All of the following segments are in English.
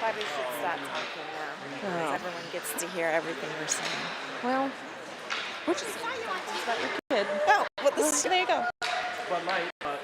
Probably should stop talking now, because everyone gets to hear everything we're saying. Well, which is fine. It's not your kid. Oh, well, there you go. Bud Light, but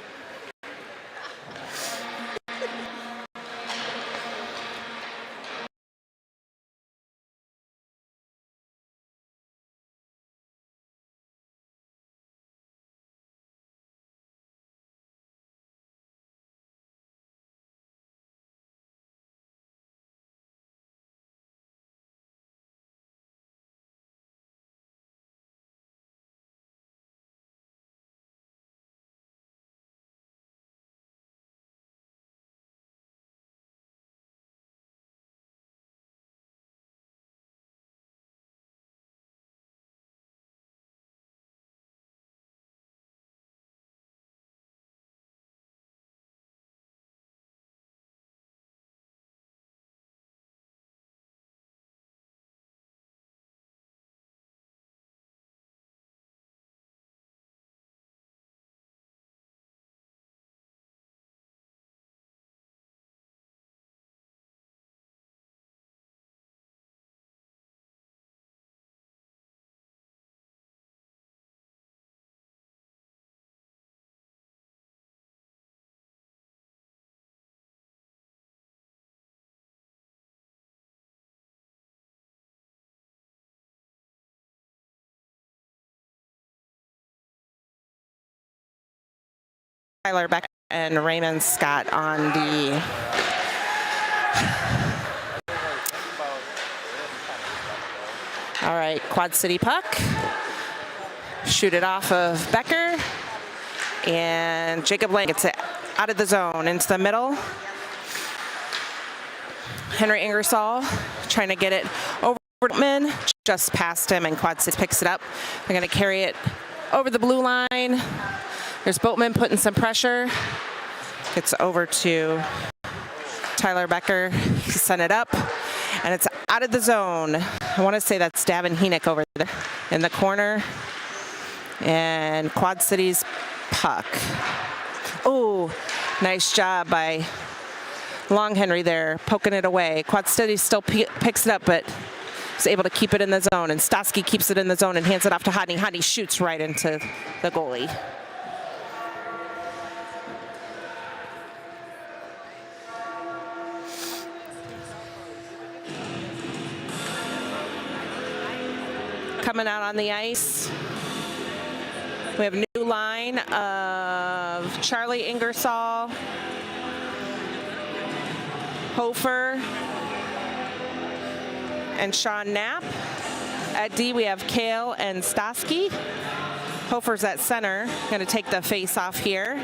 Tyler Beck and Raymond Scott on the all right, Quad City puck. Shoot it off of Becker. And Jacob Lang gets it out of the zone into the middle. Henry Ingersoll trying to get it over Boatman, just past him, and Quad City picks it up. They're going to carry it over the blue line. There's Boatman putting some pressure. It's over to Tyler Becker. He sent it up, and it's out of the zone. I want to say that's Davin Henick over there in the corner. And Quad City's puck. Oh, nice job by Long Henry there, poking it away. Quad City still picks it up, but is able to keep it in the zone. And Stosky keeps it in the zone and hands it off to Hodney. Hodney shoots right into the goalie. Coming out on the ice, we have a new line of Charlie Ingersoll, Hofer, and Sean Knapp. At D, we have Kale and Stosky. Hofer's at center, going to take the face off here.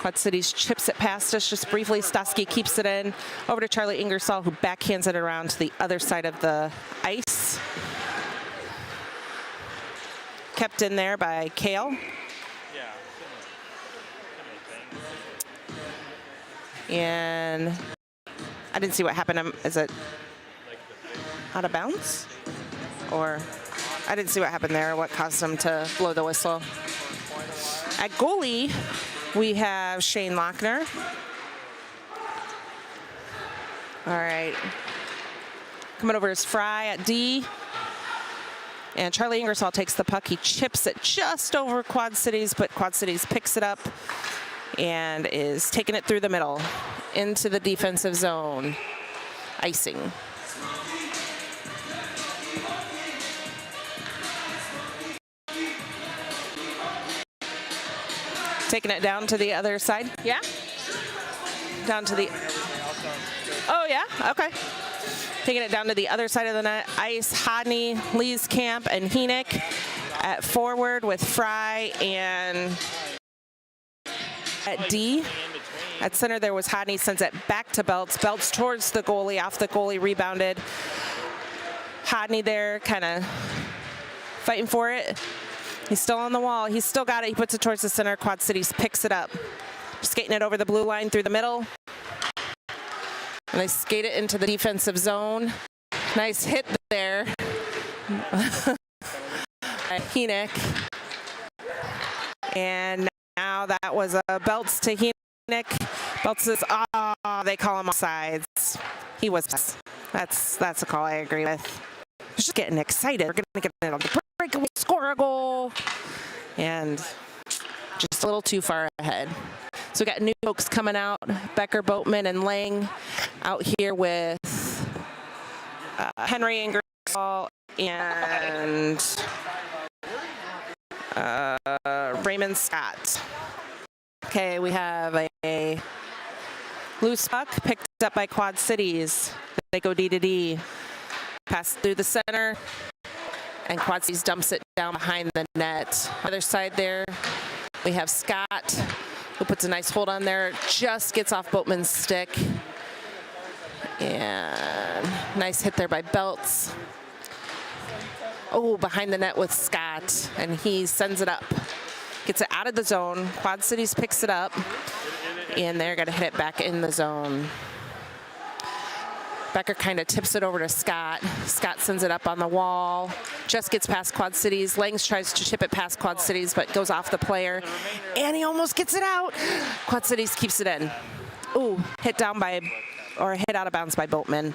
Quad Cities chips it past us just briefly. Stosky keeps it in. Over to Charlie Ingersoll, who backhands it around to the other side of the ice. Kept in there by Kale. And I didn't see what happened. Is it out of bounds? Or I didn't see what happened there, what caused them to blow the whistle. At goalie, we have Shane Lochner. All right. Coming over is Fry at D. And Charlie Ingersoll takes the puck. He chips it just over Quad Cities, but Quad Cities picks it up and is taking it through the middle into the defensive zone. Icing. Taking it down to the other side. Yeah? Down to the... Oh, yeah? Okay. Taking it down to the other side of the net. Ice, Hodney, Lee's Camp, and Henick at forward with Fry and at D. At center there was Hodney, sends it back to Belts. Belts towards the goalie, off the goalie, rebounded. Hodney there kind of fighting for it. He's still on the wall. He's still got it. He puts it towards the center. Quad Cities picks it up. Skating it over the blue line through the middle. And they skate it into the defensive zone. Nice hit there. Henick. And now that was a Belts to Henick. Belts says, they call him offsides. He was. That's a call I agree with. Just getting excited. We're going to get it on the break. We'll score a goal. And just a little too far ahead. So we got new folks coming out. Becker, Boatman, and Lang out here with Henry Ingersoll and Raymond Scott. Okay, we have a loose puck picked up by Quad Cities. They go D to D. Pass through the center, and Quad Cities dumps it down behind the net. Other side there, we have Scott, who puts a nice hold on there. Just gets off Boatman's stick. And nice hit there by Belts. Oh, behind the net with Scott, and he sends it up. Gets it out of the zone. Quad Cities picks it up, and they're going to hit it back in the zone. Becker kind of tips it over to Scott. Scott sends it up on the wall. Just gets past Quad Cities. Langs tries to chip it past Quad Cities, but goes off the player. And he almost gets it out. Quad Cities keeps it in. Ooh, hit out of bounds by Boatman.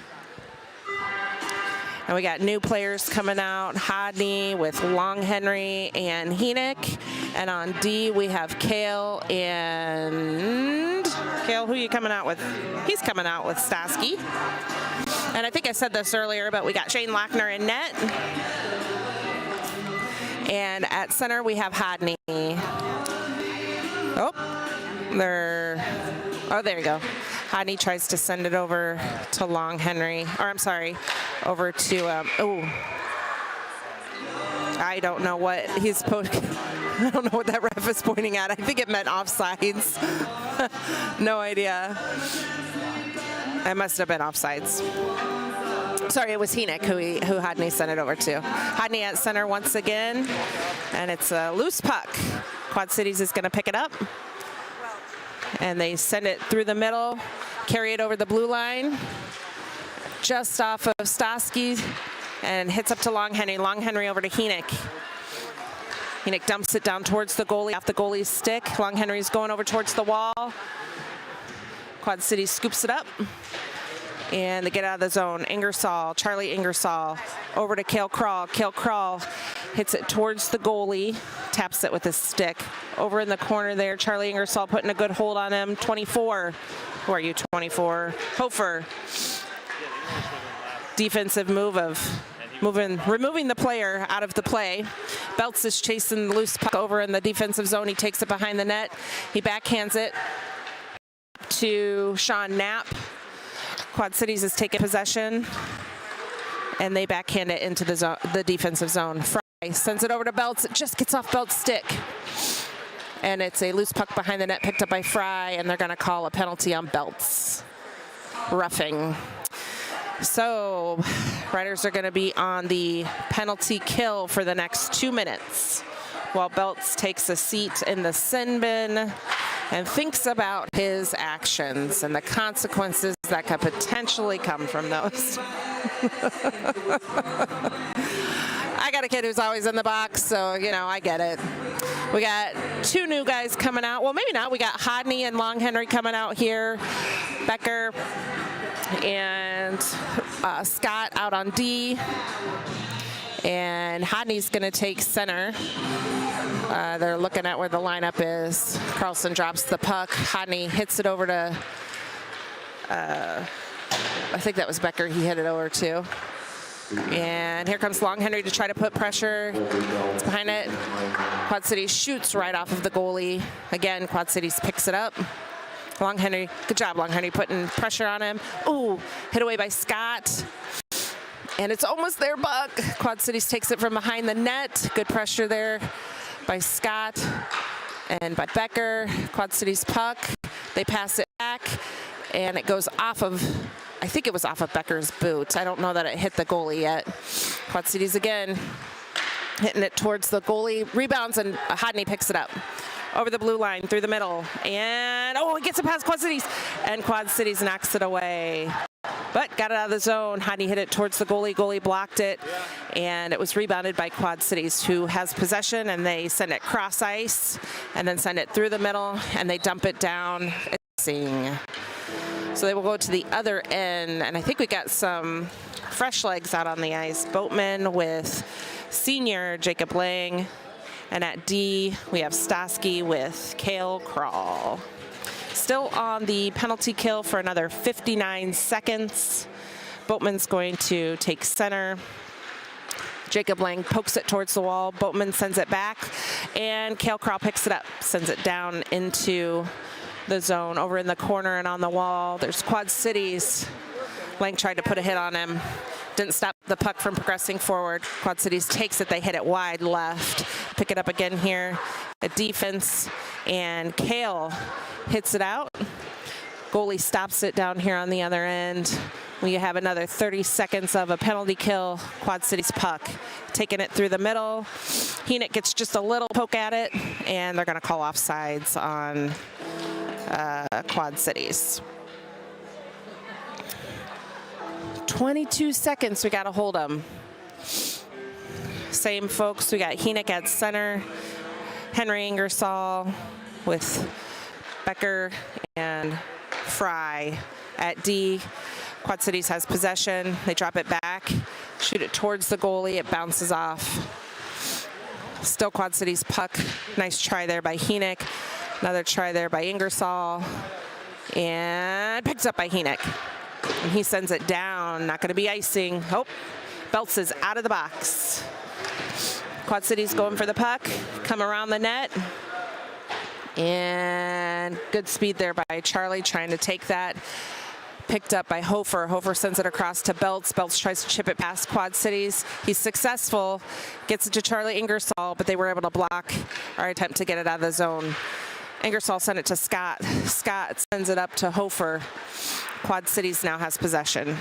And we got new players coming out. Hodney with Long Henry and Heenick. And on D, we have Kale and... Kale, who are you coming out with? He's coming out with Stasky. And I think I said this earlier, but we got Shane Lochner in net. And at center, we have Hodney. There you go. Hodney tries to send it over to Long Henry. Over to, I don't know what he's I don't know what that ref is pointing at. I think it meant offsides. No idea. It must have been offsides. Sorry, it was Heenick who Hodney sent it over to. Hodney at center once again, and it's a loose puck. Quad Cities is going to pick it up, and they send it through the middle, carry it over the blue line, just off of Stasky, and hits up to Long Henry. Long Henry over to Heenick. Heenick dumps it down towards the goalie, off the goalie's stick. Long Henry's going over towards the wall. Quad City scoops it up, and they get out of the zone. Charlie Ingersoll, over to Cale Crawl. Cale Crawl hits it towards the goalie, taps it with his stick. Over in the corner there, Charlie Ingersoll putting a good hold on him. 24. Who are you, 24? Hofer. Defensive move of removing the player out of the play. Belts is chasing the loose puck over in the defensive zone. He takes it behind the net. He backhands it to Sean Knapp. Quad Cities is taking possession, and they backhand it into the defensive zone. Fry sends it over to Belts. It just gets off Belts' stick. And it's a loose puck behind the net picked up by Fry, and they're going to call a penalty on Belts. Roughing. So, Riders are going to be on the penalty kill for the next 2 minutes, while Belts takes a seat in the sin bin and thinks about his actions and the consequences that could potentially come from those. I got a kid who's always in the box, so, I get it. We got two new guys coming out. Well, maybe not. We got Hodney and Long Henry coming out here. Becker and Scott out on D. And Hodney's going to take center. They're looking at where the lineup is. Carlson drops the puck. Hodney hits it over to, I think that was Becker he hit it over to. And here comes Long Henry to try to put pressure. It's behind it. Quad Cities shoots right off of the goalie. Again, Quad Cities picks it up. Long Henry, good job, Long Henry, putting pressure on him. Ooh, hit away by Scott. And it's almost their buck. Quad Cities takes it from behind the net. Good pressure there by Scott and by Becker. Quad Cities puck. They pass it back, and it goes off of, I think it was off of Becker's boot. I don't know that it hit the goalie yet. Quad Cities again, hitting it towards the goalie. Rebounds, and Hodney picks it up. Over the blue line, through the middle, and he gets it past Quad Cities, and Quad Cities knocks it away. But got it out of the zone. Hodney hit it towards the goalie. Goalie blocked it, and it was rebounded by Quad Cities, who has possession, and they send it cross ice, and then send it through the middle, and they dump it down. passing. So they will go to the other end, and I think we got some fresh legs out on the ice. Boatman with senior Jacob Lang, and at D we have Stosky with Kale Crawl. Still on the penalty kill for another 59 seconds. Boatman's going to take center. Jacob Lang pokes it towards the wall. Boatman sends it back, and Kale Crawl picks it up, sends it down into the zone over in the corner and on the wall. There's Quad Cities. Lang tried to put a hit on him. Didn't stop the puck from progressing forward. Quad Cities takes it. They hit it wide left. Pick it up again here. A defense, and Kale hits it out. Goalie stops it down here on the other end. We have another 30 seconds of a penalty kill. Quad Cities puck. Taking it through the middle. Heenek gets just a little poke at it, and they're going to call offsides on Quad Cities. 22 seconds, we got to hold them. Same folks, we got Heenek at center, Henry Ingersoll with Becker and Fry at D. Quad Cities has possession. They drop it back, shoot it towards the goalie. It bounces off. Still Quad Cities puck. Nice try there by Heenek. Another try there by Ingersoll. And picked up by Heenek. And he sends it down. Not going to be icing. Oh, Belts is out of the box. Quad Cities going for the puck. Come around the net. And good speed there by Charlie trying to take that. Picked up by Hofer. Hofer sends it across to Belts. Belts tries to chip it past Quad Cities. He's successful. Gets it to Charlie Ingersoll, but they were able to block our attempt to get it out of the zone. Ingersoll sent it to Scott. Scott sends it up to Hofer. Quad Cities now has possession.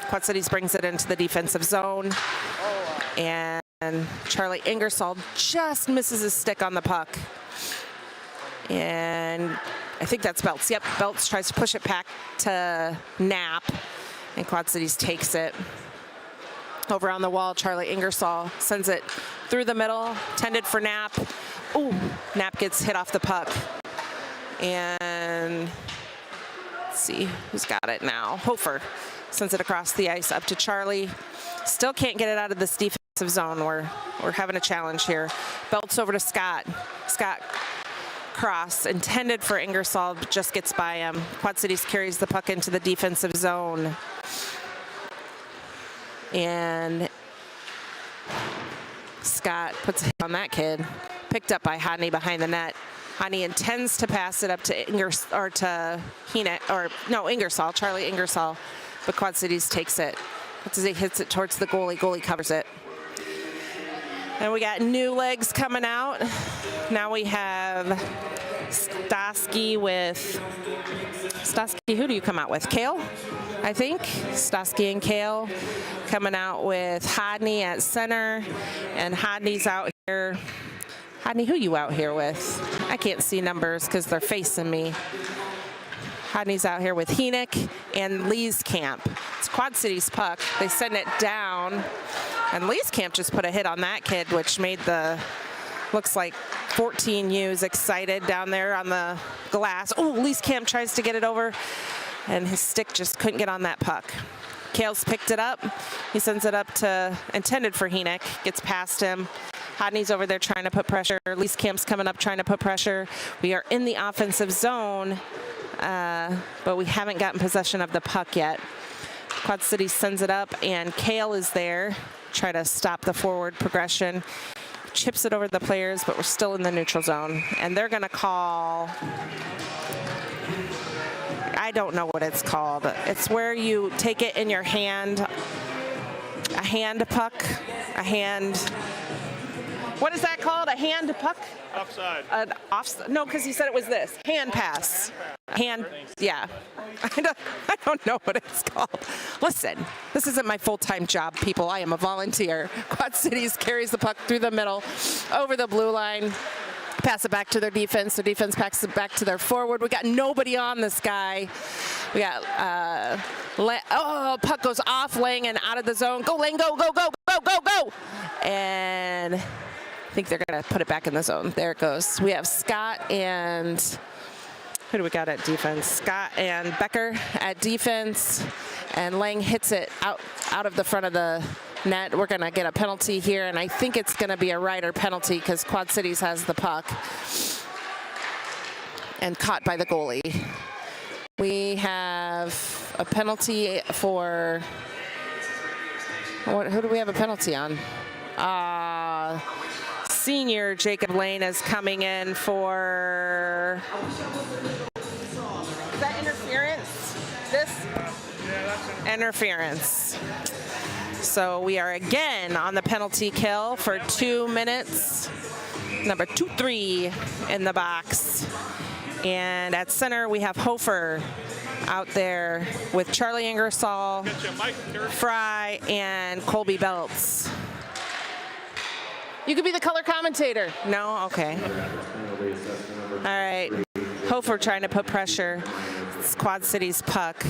Quad Cities brings it into the defensive zone. And Charlie Ingersoll just misses his stick on the puck. And I think that's Belts. Yep, Belts tries to push it back to Knapp, and Quad Cities takes it. Over on the wall, Charlie Ingersoll sends it through the middle, tended for Knapp. Ooh, Knapp gets hit off the puck. And let's see who's got it now. Hofer sends it across the ice up to Charlie. Still can't get it out of this defensive zone. We're having a challenge here. Belts over to Scott. Scott cross intended for Ingersoll, but just gets by him. Quad Cities carries the puck into the defensive zone. And Scott puts a hit on that kid. Picked up by Hodney behind the net. Hodney intends to pass it up to Ingersoll, Charlie Ingersoll, but Quad Cities takes it. As he hits it towards the goalie. Goalie covers it. And we got new legs coming out. Now we have Stosky with who do you come out with? Kale, I think. Stosky and Kale coming out with Hodney at center, and Hodney's out here. Hodney, who you out here with? I can't see numbers because they're facing me. Hodney's out here with Heenek and Lee's Camp. It's Quad Cities puck. They send it down, and Lee's Camp just put a hit on that kid, which made the, looks like 14U's excited down there on the glass. Oh, Lee's Camp tries to get it over, and his stick just couldn't get on that puck. Kale's picked it up. He sends it up to, intended for Heenek, gets past him. Hodney's over there trying to put pressure. Lee's Camp's coming up trying to put pressure. We are in the offensive zone, but we haven't gotten possession of the puck yet. Quad City sends it up, and Kale is there. Try to stop the forward progression. Chips it over the players, but we're still in the neutral zone. And they're going to call, I don't know what it's called. It's where you take it in your hand, a hand puck, a hand. What is that called? A hand puck? Offside. An offside? No, because he said it was this. Hand pass. Hand, yeah. I don't know what it's called. Listen, this isn't my full-time job, people. I am a volunteer. Quad Cities carries the puck through the middle, over the blue line, pass it back to their defense. Their defense packs it back to their forward. We got nobody on this guy. We got, puck goes off, Lang and out of the zone. Go, Lang, go, go, go, go, go, go. And I think they're going to put it back in the zone. There it goes. We have Scott and Who do we got at defense? Scott and Becker at defense, and Lang hits it out of the front of the net. We're going to get a penalty here, and I think it's going to be a Rider penalty because Quad Cities has the puck and caught by the goalie. We have a penalty for who do we have a penalty on? Senior Jacob Lane is coming in for. Is that interference? This? Yeah, that's interference. So we are again on the penalty kill for 2 minutes. Number 2-3 in the box. And at center, we have Hofer out there with Charlie Ingersoll, Fry, and Colby Belts. You could be the color commentator. No? Okay. All right. Hofer trying to put pressure. It's Quad Cities puck.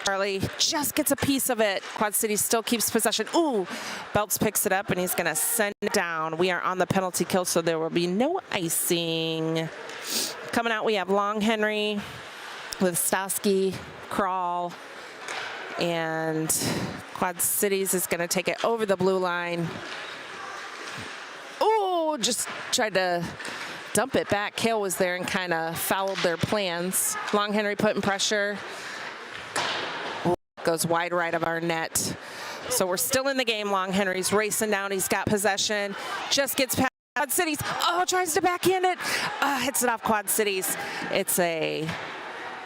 Charlie just gets a piece of it. Quad Cities still keeps possession. Ooh, Belts picks it up, and he's going to send it down. We are on the penalty kill, so there will be no icing. Coming out, we have Long Henry with Stosky, Crawl, and Quad Cities is going to take it over the blue line. Ooh, just tried to dump it back. Kale was there and kind of fouled their plans. Long Henry putting pressure. Goes wide right of our net. So we're still in the game. Long Henry's racing down. He's got possession. Just gets past Quad Cities. Oh, tries to backhand it. Hits it off Quad Cities. It's a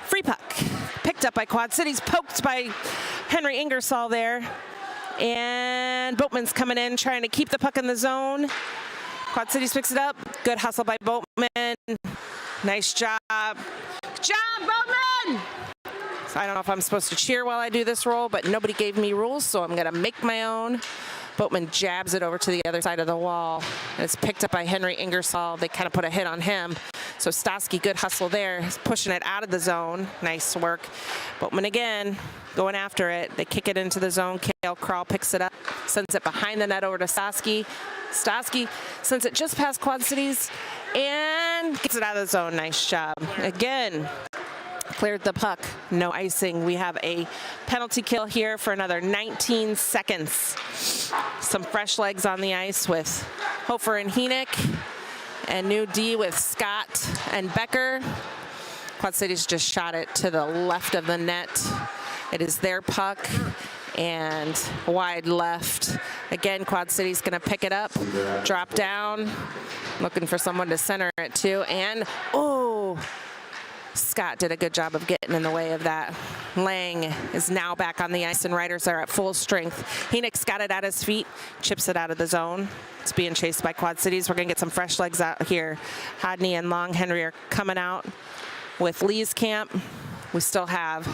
free puck. Picked up by Quad Cities. Poked by Henry Ingersoll there. And Boatman's coming in, trying to keep the puck in the zone. Quad Cities picks it up. Good hustle by Boatman. Nice job. Good job, Boatman! I don't know if I'm supposed to cheer while I do this roll, but nobody gave me rules, so I'm going to make my own. Boatman jabs it over to the other side of the wall, and it's picked up by Henry Ingersoll. They kind of put a hit on him. So Stosky, good hustle there. He's pushing it out of the zone. Nice work. Boatman again, going after it. They kick it into the zone. Kale Crawl picks it up, sends it behind the net over to Stosky. Stosky sends it just past Quad Cities and gets it out of the zone. Nice job. Again, cleared the puck, no icing. We have a penalty kill here for another 19 seconds. Some fresh legs on the ice with Hofer and Heenick, and new D with Scott and Becker. Quad Cities just shot it to the left of the net. It is their puck and wide left. Again, Quad Cities gonna pick it up, drop down, looking for someone to center it to, and oh, Scott did a good job of getting in the way of that. Lang is now back on the ice, and Riders are at full strength. Heenick's got it at his feet, chips it out of the zone. It's being chased by Quad Cities. We're going to get some fresh legs out here. Hodney and Long Henry are coming out with Lee's camp. We still have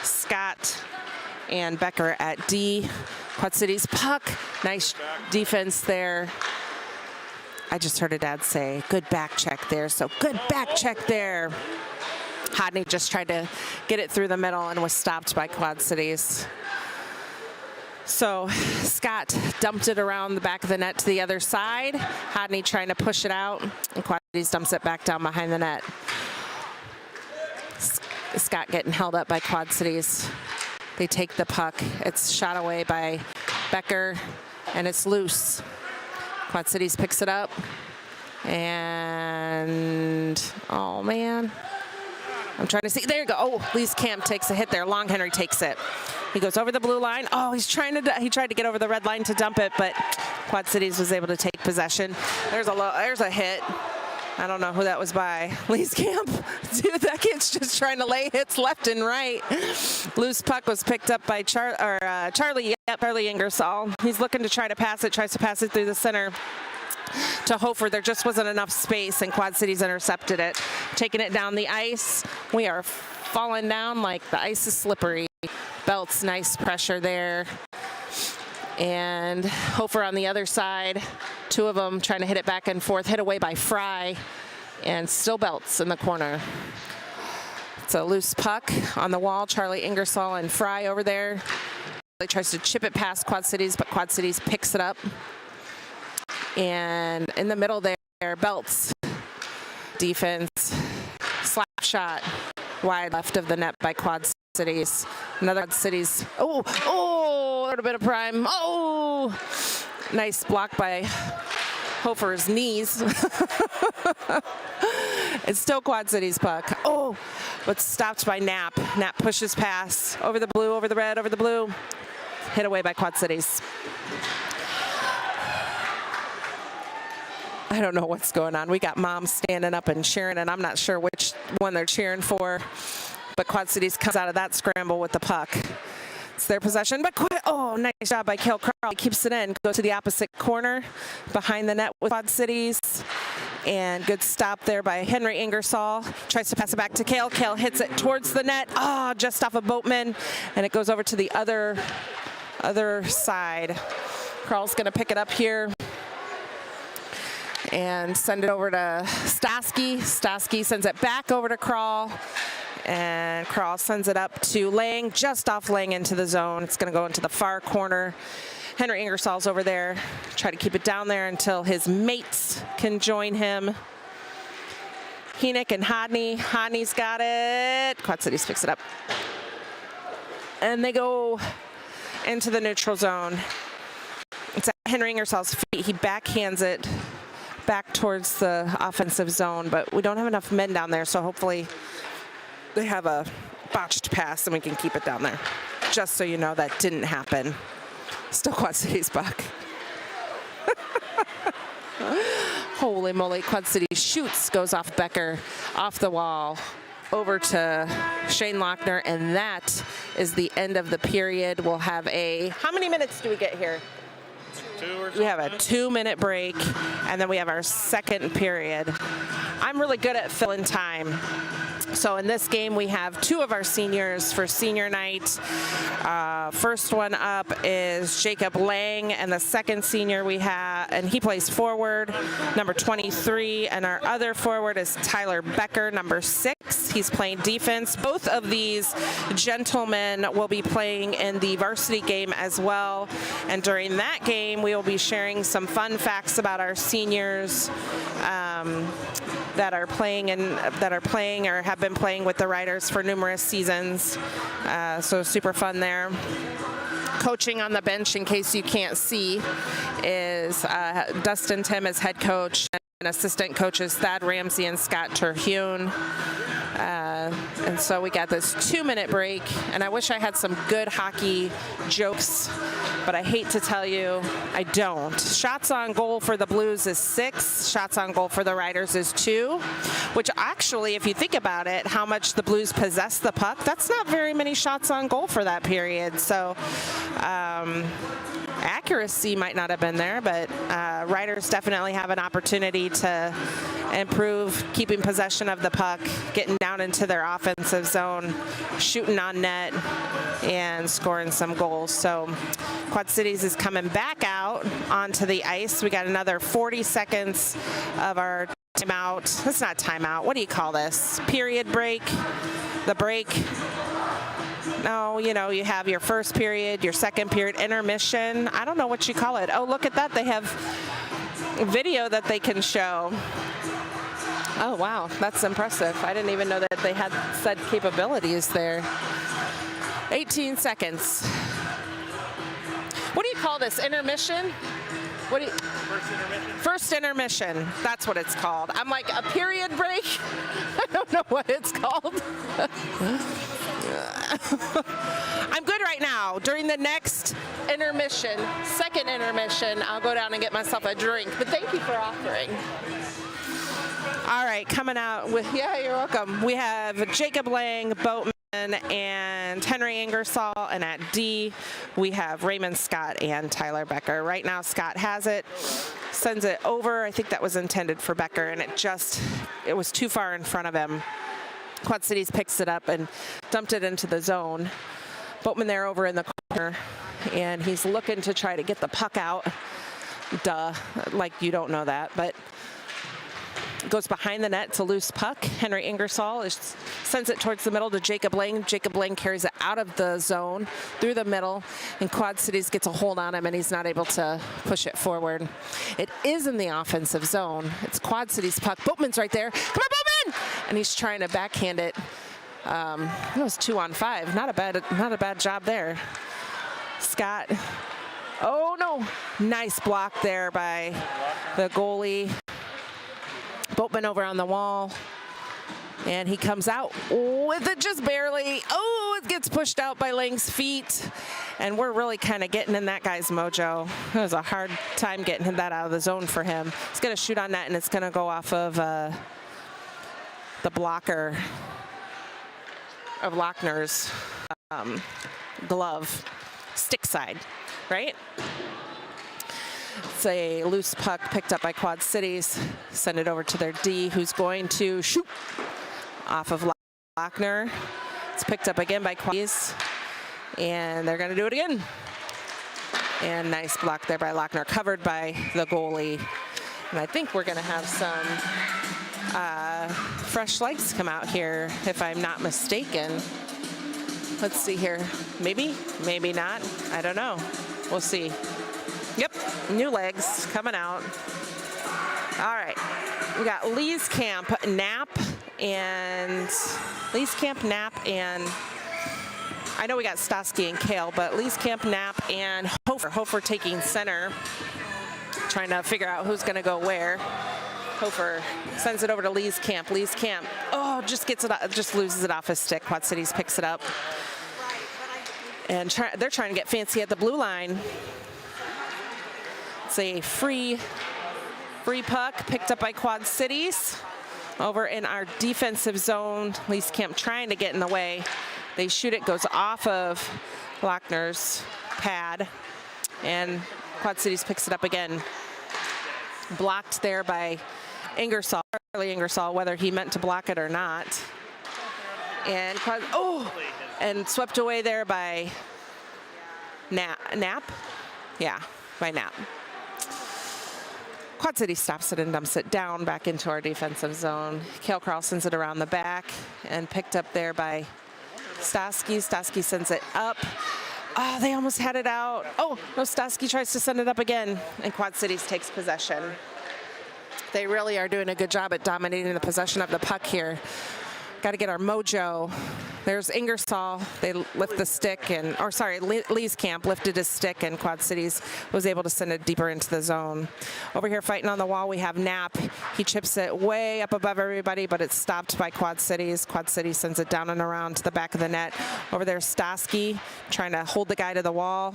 Scott and Becker at D. Quad Cities puck. Nice defense there. I just heard a dad say, good back check there. So good back check there. Hodney just tried to get it through the middle and was stopped by Quad Cities. So Scott dumped it around the back of the net to the other side. Hodney trying to push it out, and Quad Cities dumps it back down behind the net. Scott getting held up by Quad Cities. They take the puck. It's shot away by Becker, and it's loose. Quad Cities picks it up, and oh man. I'm trying to see. There you go. Oh, Lee's camp takes a hit there. Long Henry takes it. He goes over the blue line. Oh, he tried to get over the red line to dump it, but Quad Cities was able to take possession. There's a hit. I don't know who that was by. Lee's camp. Dude, that kid's just trying to lay hits left and right. Loose puck was picked up by Charlie Ingersoll. He's looking to try to pass it. Tries to pass it through the center to Hofer. There just wasn't enough space, and Quad Cities intercepted it. Taking it down the ice. We are falling down like the ice is slippery. Belts, nice pressure there. And Hofer on the other side. Two of them trying to hit it back and forth. Hit away by Fry. And still Belts in the corner. It's a loose puck on the wall. Charlie Ingersoll and Fry over there. He tries to chip it past Quad Cities, but Quad Cities picks it up. And in the middle there, Belts. Defense. Slap shot wide left of the net by Quad Cities. Another Quad Cities. Oh, a little bit of prime. Oh, nice block by Hofer's knees. It's still Quad Cities puck. Oh, but stopped by Knapp. Knapp pushes pass over the blue, over the red, over the blue. Hit away by Quad Cities. I don't know what's going on. We got moms standing up and cheering, and I'm not sure which one they're cheering for. But Quad Cities comes out of that scramble with the puck. It's their possession, but oh, nice job by Kale Carl. He keeps it in. Go to the opposite corner, behind the net with Quad Cities. And good stop there by Henry Ingersoll. Tries to pass it back to Kale. Kale hits it towards the net. Oh, just off of Boatman. And it goes over to the other side. Carl's going to pick it up here and send it over to Stosky. Stosky sends it back over to Kral. And Kral sends it up to Lang, just off Lang into the zone. It's going to go into the far corner. Henry Ingersoll's over there. Try to keep it down there until his mates can join him. Heenick and Hodney. Hodney's got it. Quad Cities picks it up. And they go into the neutral zone. It's at Henry Ingersoll's feet. He backhands it back towards the offensive zone, but we don't have enough men down there, so hopefully they have a botched pass and we can keep it down there. Just so you know, that didn't happen. Still Quad Cities puck. Holy moly, Quad City shoots, goes off Becker, off the wall, over to Shane Lochner, and that is the end of the period. We'll have a, how many minutes do we get here? We have a 2-minute break, and then we have our second period. I'm really good at filling time. So in this game, we have 2 of our seniors for senior night. First one up is Jacob Lang, and the second senior we have, and he plays forward, number 23, and our other forward is Tyler Becker, number 6. He's playing defense. Both of these gentlemen will be playing in the varsity game as well, and during that game, we will be sharing some fun facts about our seniors that are playing or have been playing with the Riders for numerous seasons. So super fun there. Coaching on the bench, in case you can't see, is Dustin Tim as head coach, and assistant coaches Thad Ramsey and Scott Terhune. And so we got this 2-minute break, and I wish I had some good hockey jokes, but I hate to tell you, I don't. Shots on goal for the Blues is 6. Shots on goal for the Riders is 2, which actually, if you think about it, how much the Blues possess the puck, that's not very many shots on goal for that period. So accuracy might not have been there, but Riders definitely have an opportunity to improve keeping possession of the puck, getting down into their offensive zone, shooting on net, and scoring some goals. So Quad Cities is coming back out onto the ice. We got another 40 seconds of our timeout. That's not timeout. What do you call this? Period break. The break. No, you know, you have your first period, your second period, intermission. I don't know what you call it. Oh, look at that. They have video that they can show. Oh, wow. That's impressive. I didn't even know that they had said capabilities there. 18 seconds. What do you call this? Intermission? What do you? First intermission? First intermission. That's what it's called. I'm like, a period break? I don't know what it's called. I'm good right now. During the next intermission, second intermission, I'll go down and get myself a drink. But thank you for offering. All right, coming out with, yeah, you're welcome. We have Jacob Lang, Boatman, and Henry Ingersoll, and at D, we have Raymond Scott and Tyler Becker. Right now, Scott has it, sends it over. I think that was intended for Becker, and it was too far in front of him. Quad Cities picks it up and dumped it into the zone. Boatman there over in the corner, and he's looking to try to get the puck out. Duh, like you don't know that, but goes behind the net. It's a loose puck. Henry Ingersoll sends it towards the middle to Jacob Lang. Jacob Lang carries it out of the zone through the middle, and Quad Cities gets a hold on him, and he's not able to push it forward. It is in the offensive zone. It's Quad Cities puck. Boatman's right there. Come on, Boatman! and he's trying to backhand it. It was 2-on-5. Not a bad job there. Scott. Oh no! Nice block there by the goalie. Boatman over on the wall. And he comes out with it just barely. Oh, it gets pushed out by Lang's feet. And we're really kind of getting in that guy's mojo. It was a hard time getting that out of the zone for him. He's going to shoot on net, and it's going to go off of the blocker of Lochner's glove, stick side, right? It's a loose puck picked up by Quad Cities. Send it over to their D, who's going to shoot off of Lochner. It's picked up again by Quad Cities, and they're going to do it again. And nice block there by Lochner, covered by the goalie. And I think we're going to have some fresh lights come out here, if I'm not mistaken. Let's see here. Maybe, maybe not. I don't know. We'll see. Yep, new legs coming out. All right, we got Lee's Camp, Nap, and I know we got Stosky and Kale, but Lee's Camp, Nap, and Hofer. Hofer taking center, trying to figure out who's going to go where. Hofer sends it over to Lee's Camp. Lee's Camp, oh, just loses it off his stick. Quad Cities picks it up. And they're trying to get fancy at the blue line. It's a free puck picked up by Quad Cities over in our defensive zone. Lee's Camp trying to get in the way. They shoot it, goes off of Lochner's pad, and Quad Cities picks it up again. Blocked there by Ingersoll, Charlie Ingersoll, whether he meant to block it or not. And and swept away there by Nap. Yeah, by Nap. Quad City stops it and dumps it down back into our defensive zone. Kale Carl sends it around the back and picked up there by Stosky. Stosky sends it up. Oh, they almost had it out. Oh, no, Stosky tries to send it up again, and Quad Cities takes possession. They really are doing a good job at dominating the possession of the puck here. Got to get our mojo. There's Ingersoll. They lift the stick, Lee's Camp lifted his stick, and Quad Cities was able to send it deeper into the zone. Over here fighting on the wall, we have Knapp. He chips it way up above everybody, but it's stopped by Quad Cities. Quad Cities sends it down and around to the back of the net. Over there, Stosky trying to hold the guy to the wall.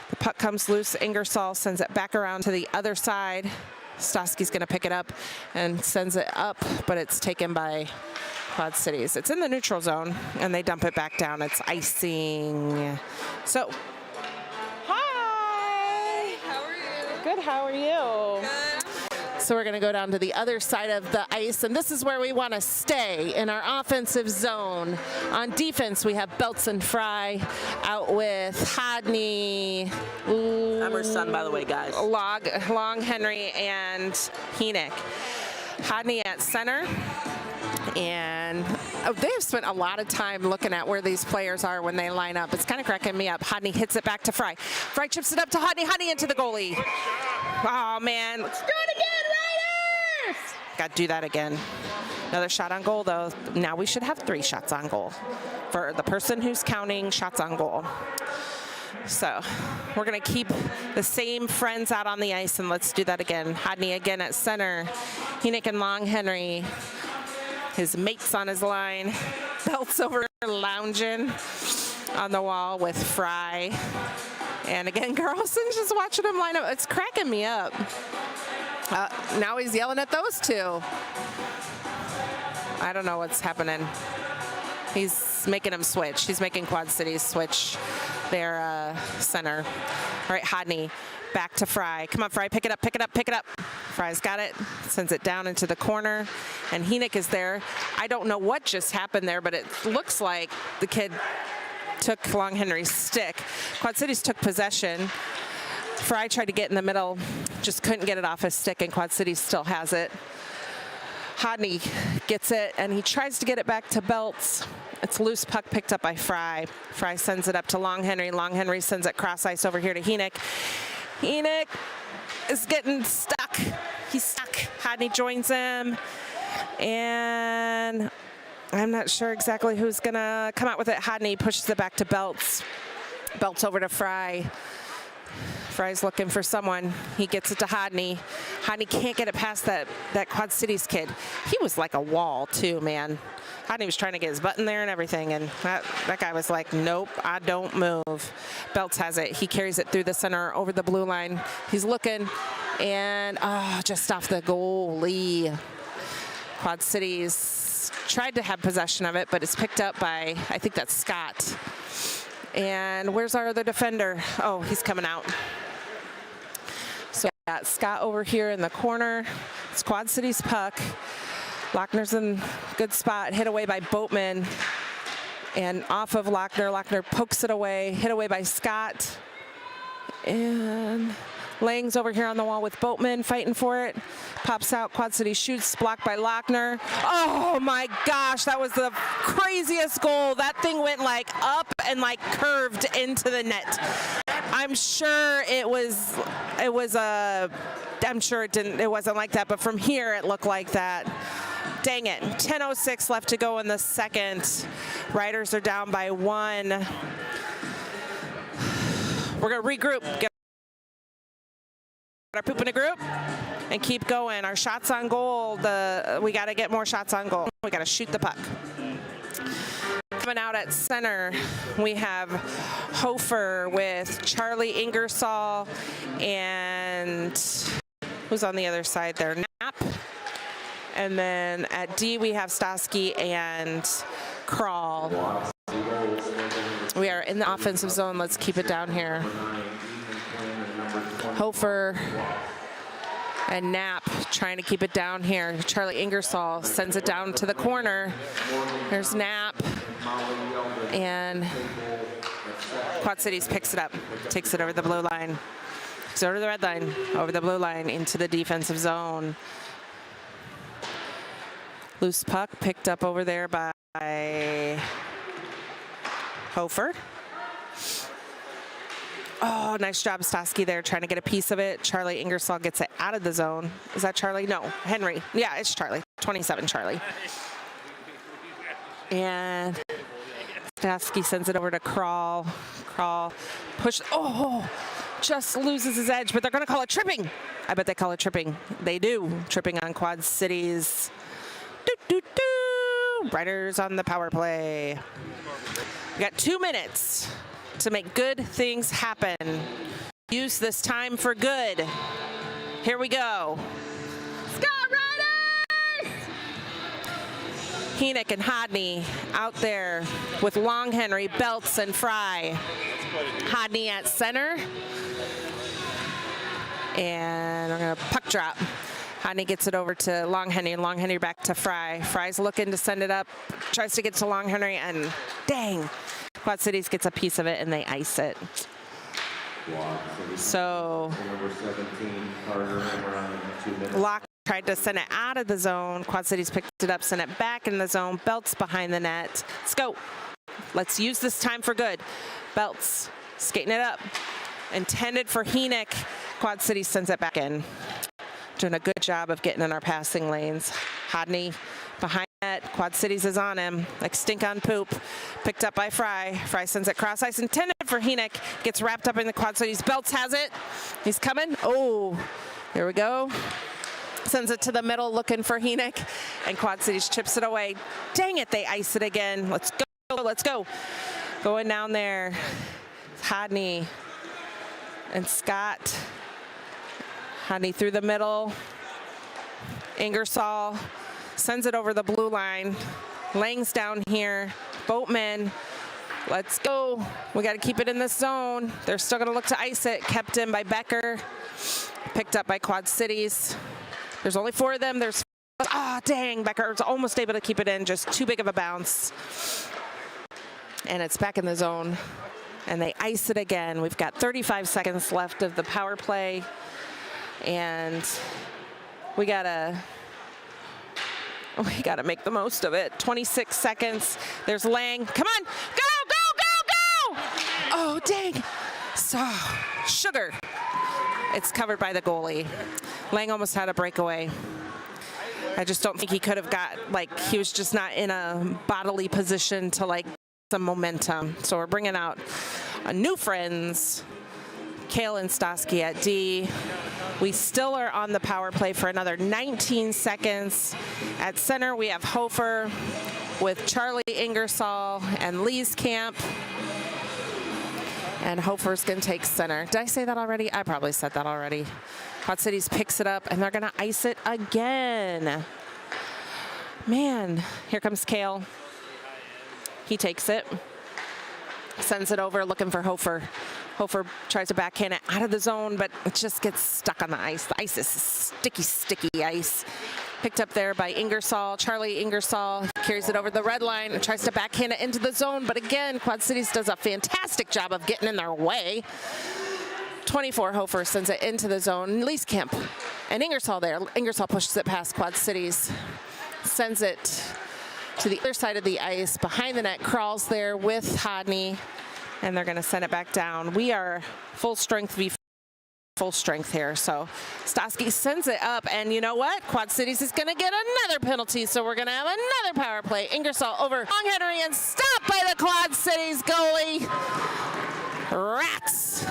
The puck comes loose. Ingersoll sends it back around to the other side. Stosky's going to pick it up and sends it up, but it's taken by Quad Cities. It's in the neutral zone, and they dump it back down. It's icing. So, hi. How are you? Good, how are you? Good. So we're going to go down to the other side of the ice, and this is where we want to stay, in our offensive zone. On defense, we have Belts and Fry out with Hodney. I'm her son, by the way, guys. Long Henry and Henick. Hodney at center. And they've spent a lot of time looking at where these players are when they line up. It's kind of cracking me up. Hodney hits it back to Fry. Fry chips it up to Hodney. Hodney into the goalie. Oh, man. Let's do it again, Riders! Got to do that again. Another shot on goal, though. Now we should have 3 shots on goal for the person who's counting shots on goal. So we're going to keep the same friends out on the ice, and let's do that again. Hodney again at center. Henick and Long Henry. His mates on his line. Belts over lounging on the wall with Fry. And again, Carlson's just watching him line up. It's cracking me up. Now he's yelling at those two. I don't know what's happening. He's making them switch. He's making Quad Cities switch their center. All right, Hodney. Back to Fry. Come on, Fry. Pick it up, pick it up, pick it up. Fry's got it. Sends it down into the corner. And Henick is there. I don't know what just happened there, but it looks like the kid took Long Henry's stick. Quad Cities took possession. Fry tried to get in the middle, just couldn't get it off his stick, and Quad Cities still has it. Hodney gets it, and he tries to get it back to Belts. It's loose puck picked up by Fry. Fry sends it up to Long Henry. Long Henry sends it cross ice over here to Henick. Henick is getting stuck. He's stuck. Hodney joins him. And I'm not sure exactly who's going to come out with it. Hodney pushes it back to Belts. Belts over to Fry. Fry's looking for someone. He gets it to Hodney. Hodney can't get it past that Quad Cities kid. He was like a wall, too, man. Hodney was trying to get his butt in there and everything, and that guy was like, nope, I don't move. Belts has it. He carries it through the center over the blue line. He's looking, and just off the goalie. Quad Cities tried to have possession of it, but it's picked up by, I think that's Scott. And where's our other defender? Oh, he's coming out. So we got Scott over here in the corner. It's Quad Cities puck. Lochner's in good spot, hit away by Boatman. And off of Lochner, Lochner pokes it away, hit away by Scott. And Lang's over here on the wall with Boatman fighting for it. Pops out, Quad City shoots, blocked by Lochner. Oh my gosh, that was the craziest goal. That thing went like up and like curved into the net. I'm sure it wasn't like that, but from here it looked like that. Dang it, 10:06 left to go in the second. Riders are down by 1. We're gonna regroup, get our poop in a group, and keep going. Our shots on goal, we gotta get more shots on goal. We gotta shoot the puck. Coming out at center, we have Hofer with Charlie Ingersoll, and who's on the other side there? Knapp. And then at D, we have Stosky and Kral. We are in the offensive zone. Let's keep it down here. Hofer and Knapp trying to keep it down here. Charlie Ingersoll sends it down to the corner. There's Knapp. And Quad Cities picks it up, takes it over the blue line. Takes it over the red line, over the blue line, into the defensive zone. Loose puck picked up over there by Hofer. Oh, nice job, Stosky there, trying to get a piece of it. Charlie Ingersoll gets it out of the zone. Is that Charlie? No, Henry. Yeah, it's Charlie. 27, Charlie. And Stosky sends it over to Kral. Kral push. Oh, just loses his edge, but they're going to call it tripping. I bet they call it tripping. They do. Tripping on Quad Cities. Riders on the power play. We got 2 minutes to make good things happen. Use this time for good. Here we go. RoughRiders! Henick and Hodney out there with Long Henry, Belts, and Fry. Hodney at center. And we're going to puck drop. Hodney gets it over to Long Henry, and Long Henry back to Fry. Fry's looking to send it up, tries to get to Long Henry, and dang, Quad Cities gets a piece of it, and they ice it. So, Locke tried to send it out of the zone. Quad Cities picked it up, sent it back in the zone. Belts behind the net. Let's go. Let's use this time for good. Belts skating it up. Intended for Henick. Quad Cities sends it back in. Doing a good job of getting in our passing lanes. Hodney behind net. Quad Cities is on him. Like stink on poop. Picked up by Fry. Fry sends it cross ice. Intended for Henick. Gets wrapped up in the Quad Cities. Belts has it. He's coming. Oh, here we go. Sends it to the middle looking for Henick. And Quad Cities chips it away. Dang it, they ice it again. Let's go. Let's go. Going down there. Hodney and Scott. Hodney through the middle. Ingersoll sends it over the blue line. Lang's down here. Boatman. Let's go. We got to keep it in this zone. They're still going to look to ice it. Kept in by Becker. Picked up by Quad Cities. There's only 4 of them. There's, dang, Becker's almost able to keep it in. Just too big of a bounce. And it's back in the zone. And they ice it again. We've got 35 seconds left of the power play. And we gotta make the most of it. 26 seconds. There's Lang. Come on. Go! Oh, dang. So, sugar. It's covered by the goalie. Lang almost had a breakaway. I just don't think he could have got, like, he was just not in a bodily position to, like, some momentum. So we're bringing out new friends, Kale and Stosky at D. We still are on the power play for another 19 seconds. At center, we have Hofer with Charlie Ingersoll and Lee's camp. And Hofer's going to take center. Did I say that already? I probably said that already. Quad Cities picks it up, and they're going to ice it again. Man, here comes Kale. He takes it, sends it over, looking for Hofer. Hofer tries to backhand it out of the zone, but it just gets stuck on the ice. The ice is sticky, sticky ice. Picked up there by Ingersoll. Charlie Ingersoll carries it over the red line and tries to backhand it into the zone, but again, Quad Cities does a fantastic job of getting in their way. 24, Hofer sends it into the zone. Leeskamp and Ingersoll there. Ingersoll pushes it past Quad Cities, sends it to the other side of the ice, behind the net, crawls there with Hodney, and they're going to send it back down. We are full strength here. So Stosky sends it up, and you know what? Quad Cities is going to get another penalty, so we're going to have another power play. Ingersoll over Long Henry and stopped by the Quad Cities goalie. Rats.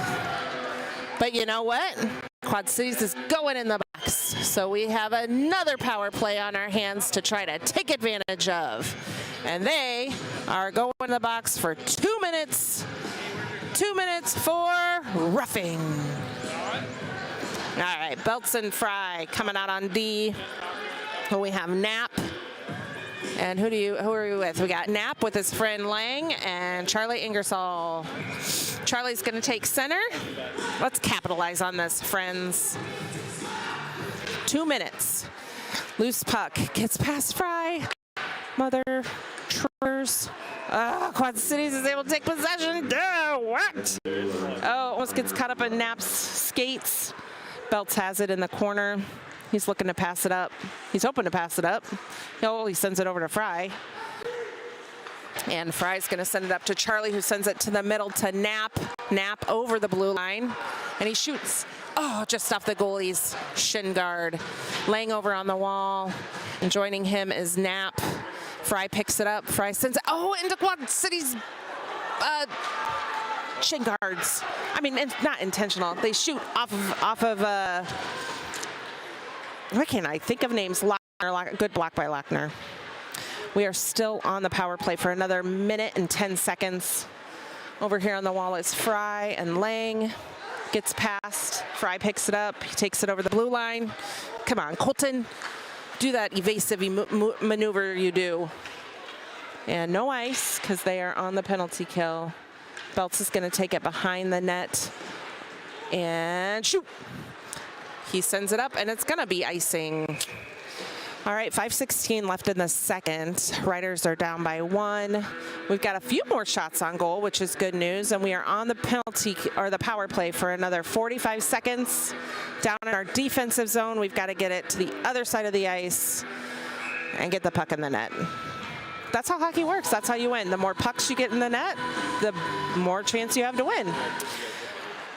But you know what? Quad Cities is going in the box. So we have another power play on our hands to try to take advantage of. And they are going in the box for 2 minutes. 2 minutes for roughing. All right, Belts and Fry coming out on D. We have Knapp. And who are we with? We got Knapp with his friend Lang and Charlie Ingersoll. Charlie's going to take center. Let's capitalize on this, friends. 2 minutes. Loose puck gets past Fry. Mother truckers. Quad Cities is able to take possession. What? Oh, almost gets caught up in Knapp's skates. Belts has it in the corner. He's looking to pass it up. He's hoping to pass it up. Oh, he sends it over to Fry. And Fry's going to send it up to Charlie, who sends it to the middle to Knapp. Knapp over the blue line. And he shoots. Oh, just off the goalie's shin guard. Laying over on the wall. And joining him is Knapp. Fry picks it up. Fry sends it, into Quad Cities shin guards. I mean, it's not intentional. They shoot off of why can't I think of names? Lochner, good block by Lochner. We are still on the power play for another minute and 10 seconds. Over here on the wall is Fry and Lang. Gets past. Fry picks it up. He takes it over the blue line. Come on, Colton. Do that evasive maneuver you do. And no ice because they are on the penalty kill. Belts is going to take it behind the net. And shoot. He sends it up, and it's going to be icing. All right, 5:16 left in the second. Riders are down by 1. We've got a few more shots on goal, which is good news, and we are on the penalty or the power play for another 45 seconds. Down in our defensive zone, we've got to get it to the other side of the ice and get the puck in the net. That's how hockey works. That's how you win. The more pucks you get in the net, the more chance you have to win.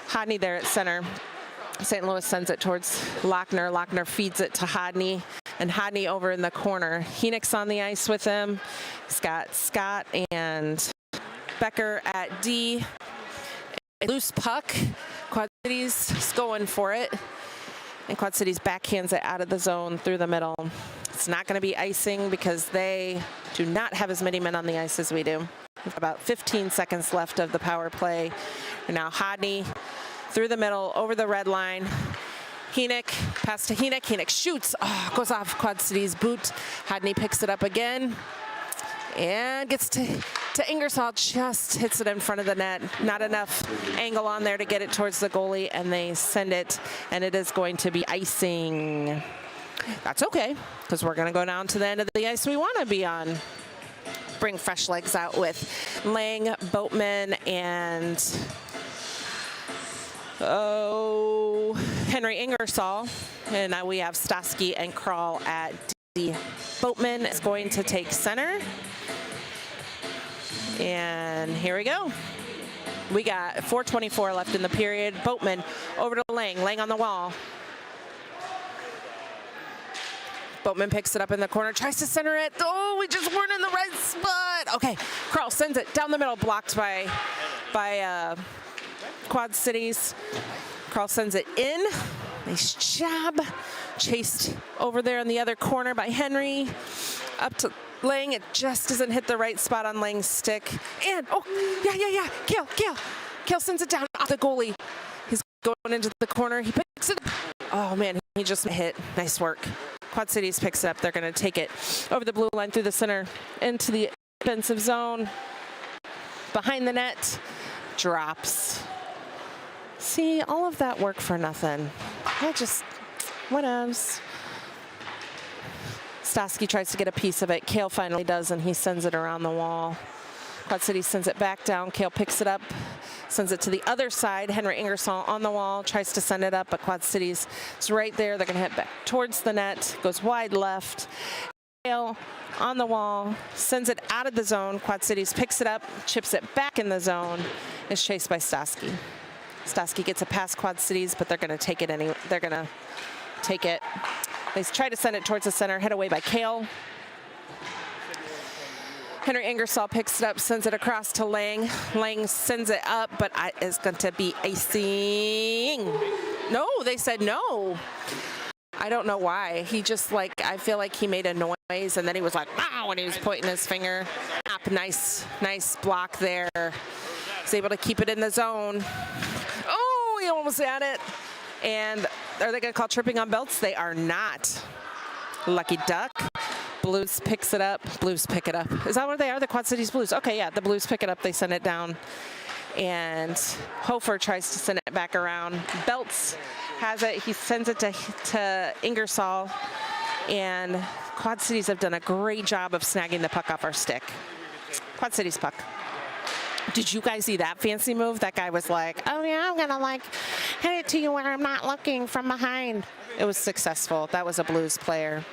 Hodney there at center. St. Louis sends it towards Lochner. Lochner feeds it to Hodney, and Hodney over in the corner. Heenek's on the ice with him. He's got Scott and Becker at D. A loose puck. Quad Cities is going for it. And Quad Cities backhands it out of the zone through the middle. It's not going to be icing because they do not have as many men on the ice as we do. We've got about 15 seconds left of the power play. And now Hodney through the middle, over the red line. Heenek, pass to Heenek. Heenek shoots. Oh, goes off Quad City's boot. Hodney picks it up again. And gets to Ingersoll, just hits it in front of the net. Not enough angle on there to get it towards the goalie, and they send it, and it is going to be icing. That's okay, because we're going to go down to the end of the ice we want to be on. Bring fresh legs out with Lang, Boatman, and Henry Ingersoll. And now we have Stosky and Kral at D. Boatman is going to take center. And here we go. We got 4:24 left in the period. Boatman over to Lang. Lang on the wall. Boatman picks it up in the corner, tries to center it. Oh, we just weren't in the right spot. Okay, Carl sends it down the middle, blocked by Quad Cities. Carl sends it in. Nice job. Chased over there in the other corner by Henry. Up to Lang. It just doesn't hit the right spot on Lang's stick. And, oh, yeah. Kale sends it down off the goalie. He's going into the corner. He picks it up. Oh, man, he just hit. Nice work. Quad Cities picks it up. They're going to take it over the blue line through the center into the offensive zone. Behind the net. Drops. See, all of that work for nothing. Whatevs. Stosky tries to get a piece of it. Kale finally does, and he sends it around the wall. Quad City sends it back down. Kale picks it up, sends it to the other side. Henry Ingersoll on the wall, tries to send it up, but Quad Cities is right there. They're going to head back towards the net, goes wide left. Kale on the wall, sends it out of the zone. Quad Cities picks it up, chips it back in the zone, is chased by Stosky. Stosky gets it past Quad Cities, but they're going to take it anyway. They're going to take it. They try to send it towards the center, hit away by Kale. Henry Ingersoll picks it up, sends it across to Lang. Lang sends it up, but it's going to be icing. No, they said no. I don't know why. He just I feel like he made a noise, and then he was like, wow, and he was pointing his finger. Nice block there. He's able to keep it in the zone. Oh, he almost had it. And are they going to call tripping on belts? They are not. Lucky duck. Blues picks it up. Blues pick it up. Is that what they are? The Quad Cities Blues. Okay, yeah, the Blues pick it up. They send it down. And Hofer tries to send it back around. Belts has it. He sends it to Ingersoll. And Quad Cities have done a great job of snagging the puck off our stick. Quad Cities puck. Did you guys see that fancy move? That guy was like, oh yeah, I'm gonna hit it to you where I'm not looking from behind. It was successful. That was a Blues player.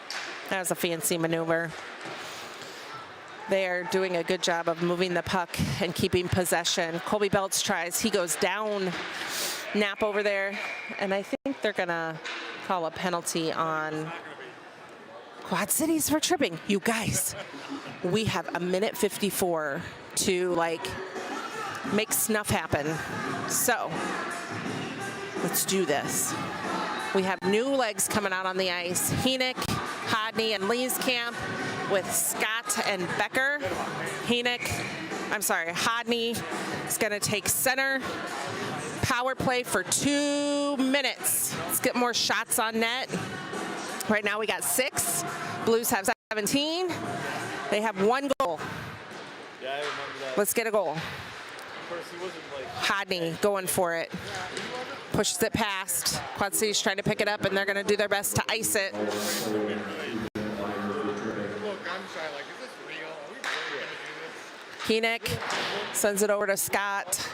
That was a fancy maneuver. They are doing a good job of moving the puck and keeping possession. Colby Belts tries. He goes down. Nap over there. And I think they're gonna call a penalty on Quad Cities for tripping. You guys, we have a minute 54 to make snuff happen. So let's do this. We have new legs coming out on the ice. Henick, Hodney, and Leeskamp with Scott and Becker. Hodney is going to take center. Power play for 2 minutes. Let's get more shots on net. Right now we got 6. Blues have 17. They have 1 goal. Yeah, I remember that. Let's get a goal. Of course, he wasn't Hodney going for it. Pushes it past. Quad City's trying to pick it up, and they're going to do their best to ice it. Look, I'm shy. Is this real? Are we really gonna do this? Henick sends it over to Scott.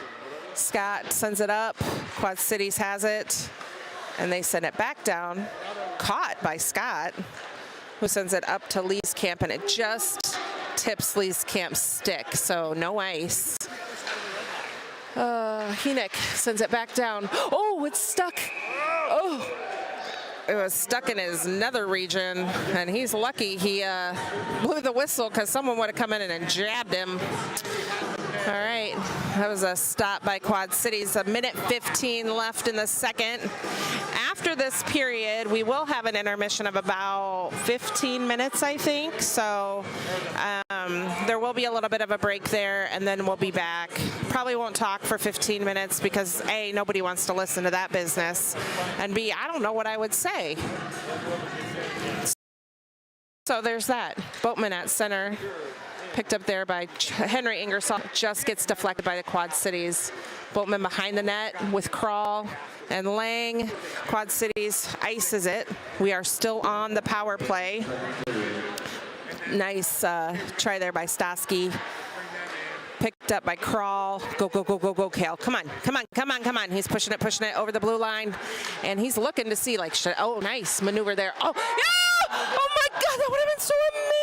Scott sends it up. Quad Cities has it, and they send it back down. Caught by Scott, who sends it up to Leeskamp, and it just tips Leeskamp's stick, so no ice. Henick sends it back down. Oh, it's stuck. Oh, it was stuck in his nether region, and he's lucky he blew the whistle because someone would have come in and jabbed him. All right, that was a stop by Quad Cities. A minute 15 left in the second. After this period, we will have an intermission of about 15 minutes, I think. So there will be a little bit of a break there, and then we'll be back. Probably won't talk for 15 minutes because A, nobody wants to listen to that business, and B, I don't know what I would say. So there's that. Boatman at center. Picked up there by Henry Ingersoll. Just gets deflected by the Quad Cities. Boatman behind the net with Crawl and Lang. Quad Cities ices it. We are still on the power play. Nice try there by Stosky. Picked up by Crawl. Go, Kale. Come on. He's pushing it over the blue line. And he's looking to see, oh, nice maneuver there. Oh, yeah! Oh, my God, that would have been so amazing.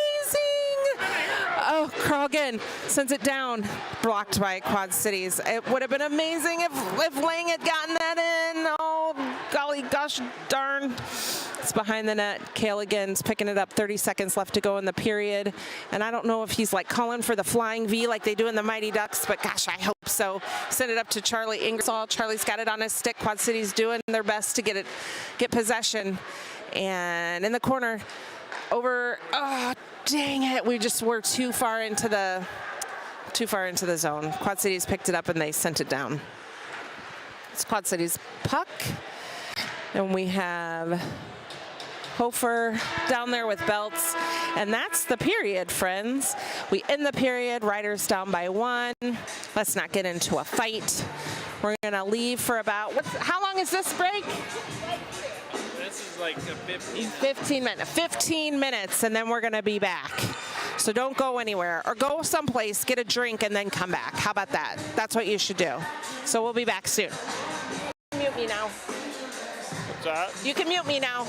Oh, Croghan sends it down, blocked by Quad Cities. It would have been amazing if Lang had gotten that in. Oh, golly gosh darn. It's behind the net. Caligan's picking it up, 30 seconds left to go in the period. And I don't know if he's like calling for the flying V like they do in the Mighty Ducks, but gosh, I hope so. Send it up to Charlie Ingersoll. Charlie's got it on his stick. Quad Cities doing their best to get possession. And in the corner, over, oh, dang it. We're too far into the zone. Quad Cities picked it up and they sent it down. It's Quad Cities puck. And we have Hofer down there with belts. And that's the period, friends. We end the period, Riders down by 1. Let's not get into a fight. We're gonna leave for about, how long is this break? This is like a 15 minutes, and then we're gonna be back. So don't go anywhere, or go someplace, get a drink, and then come back. How about that? That's what you should do. So we'll be back soon. Mute me now. What's that? You can mute me now.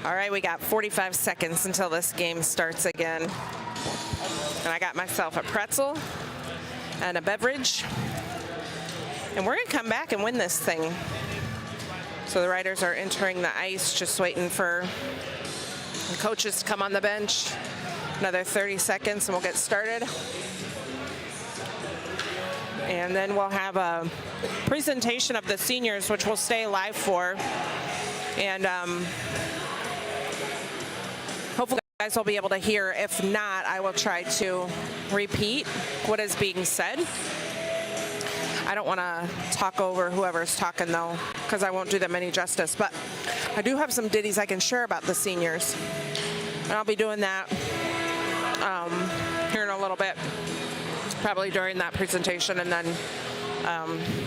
All right, we got 45 seconds until this game starts again. And I got myself a pretzel and a beverage. And we're gonna come back and win this thing. So the riders are entering the ice, just waiting for the coaches to come on the bench. Another 30 seconds and we'll get started. And then we'll have a presentation of the seniors, which we'll stay live for. And hopefully you guys will be able to hear. If not, I will try to repeat what is being said. I don't want to talk over whoever's talking, though, because I won't do them any justice. But I do have some ditties I can share about the seniors. And I'll be doing that here in a little bit, probably during that presentation and then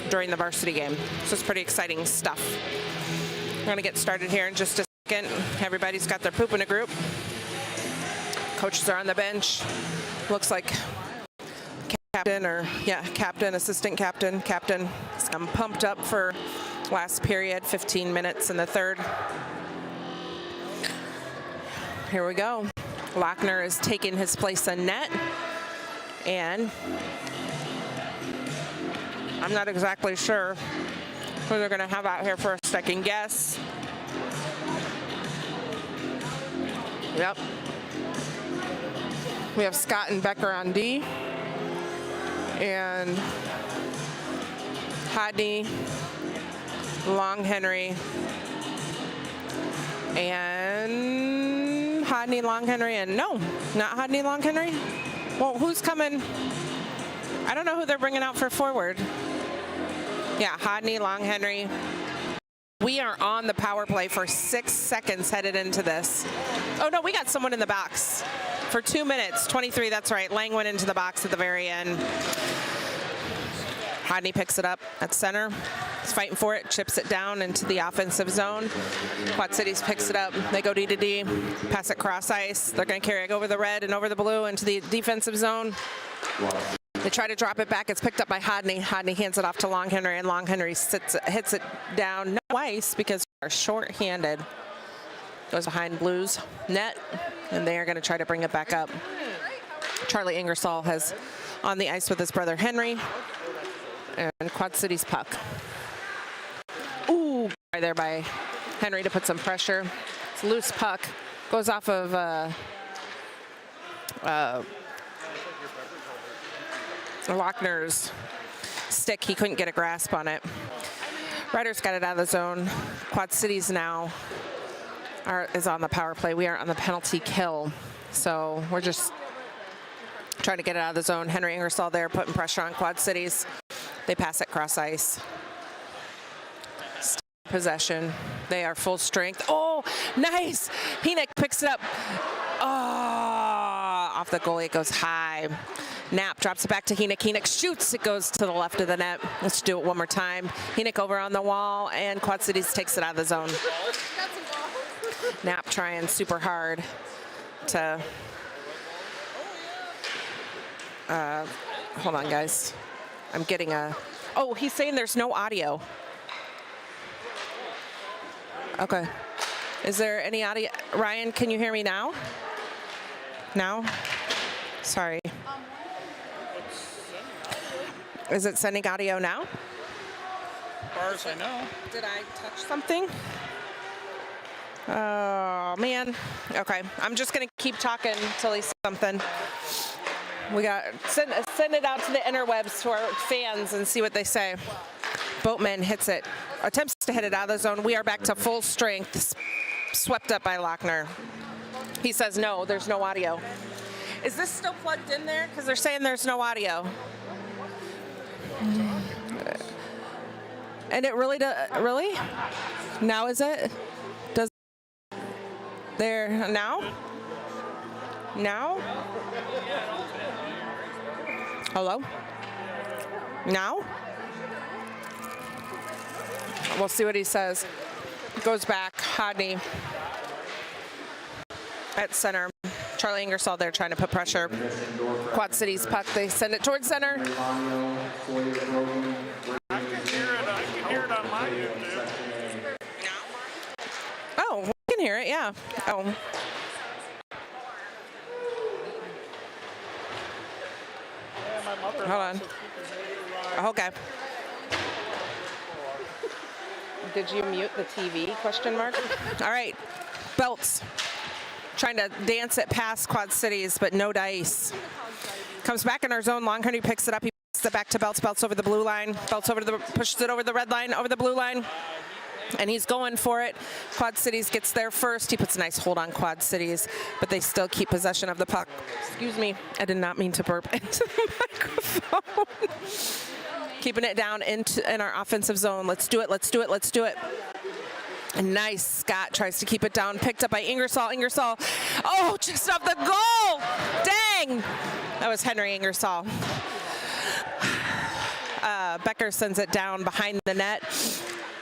during the varsity game. So it's pretty exciting stuff. We're going to get started here in just a second. Everybody's got their poop in a group. Coaches are on the bench. Looks like captain, assistant captain. I'm pumped up for last period, 15 minutes in the third. Here we go. Lochner is taking his place in net. And I'm not exactly sure who they're going to have out here first. I can guess. Yep. We have Scott and Becker on D. And Hodney, Long Henry, and Hodney, Long Henry, and no, not Hodney, Long Henry. Well, who's coming? I don't know who they're bringing out for forward. Yeah, Hodney, Long Henry. We are on the power play for 6 seconds headed into this. Oh, no, we got someone in the box for 2 minutes, 23, that's right. Lang went into the box at the very end. Hodney picks it up at center. He's fighting for it, chips it down into the offensive zone. Quad Cities picks it up. They go D to D, pass it cross ice. They're going to carry it over the red and over the blue into the defensive zone. They try to drop it back. It's picked up by Hodney. Hodney hands it off to Long Henry, and Long Henry hits it down. No ice because they're short-handed. Goes behind Blues net, and they are going to try to bring it back up. Charlie Ingersoll has on the ice with his brother Henry. And Quad Cities puck. Ooh, right there by Henry to put some pressure. It's a loose puck. Goes off of Lochner's stick. He couldn't get a grasp on it. Riders got it out of the zone. Quad Cities now is on the power play. We are on the penalty kill. So we're just trying to get it out of the zone. Henry Ingersoll there putting pressure on Quad Cities. They pass it cross ice. Possession. They are full strength. Oh, nice. Henick picks it up. Oh, off the goalie. It goes high. Knapp drops it back to Henick. Henick shoots. It goes to the left of the net. Let's do it one more time. Henick over on the wall, and Quad Cities takes it out of the zone. Knapp trying super hard to... hold on, guys. I'm getting a... Oh, he's saying there's no audio. Okay. Is there any audio? Ryan, can you hear me now? No? Sorry. Is it sending audio now? As far as I know. Did I touch something? Oh, man. Okay. I'm just going to keep talking until he says something. We got send it out to the interwebs to our fans and see what they say. Boatman hits it, attempts to hit it out of the zone. We are back to full strength, swept up by Lochner. He says no, there's no audio. Is this still plugged in there? Because they're saying there's no audio. And it really does, really? Now is it? Does there now? Now? Hello? Now? We'll see what he says. Goes back, Hodney at center. Charlie Ingersoll there trying to put pressure. Quad Cities puck, they send it towards center. I can hear it on my YouTube. Oh, we can can hear it, yeah. Oh. Yeah, my mother. Hold on. Okay. Did you mute the TV, question mark? All right, Belts. Trying to dance it past Quad Cities, but no dice. Comes back in our zone. Long Henry picks it up. He passes it back to Belts. Belts over the blue line. Belts over pushes it over the red line, over the blue line. And he's going for it. Quad Cities gets there first. He puts a nice hold on Quad Cities, but they still keep possession of the puck. Excuse me, I did not mean to burp into the microphone. Keeping it down in our offensive zone. Let's do it, let's do it, let's do it. And nice, Scott tries to keep it down. Picked up by Ingersoll. Ingersoll, oh, just off the goal. Dang. That was Henry Ingersoll. Becker sends it down behind the net.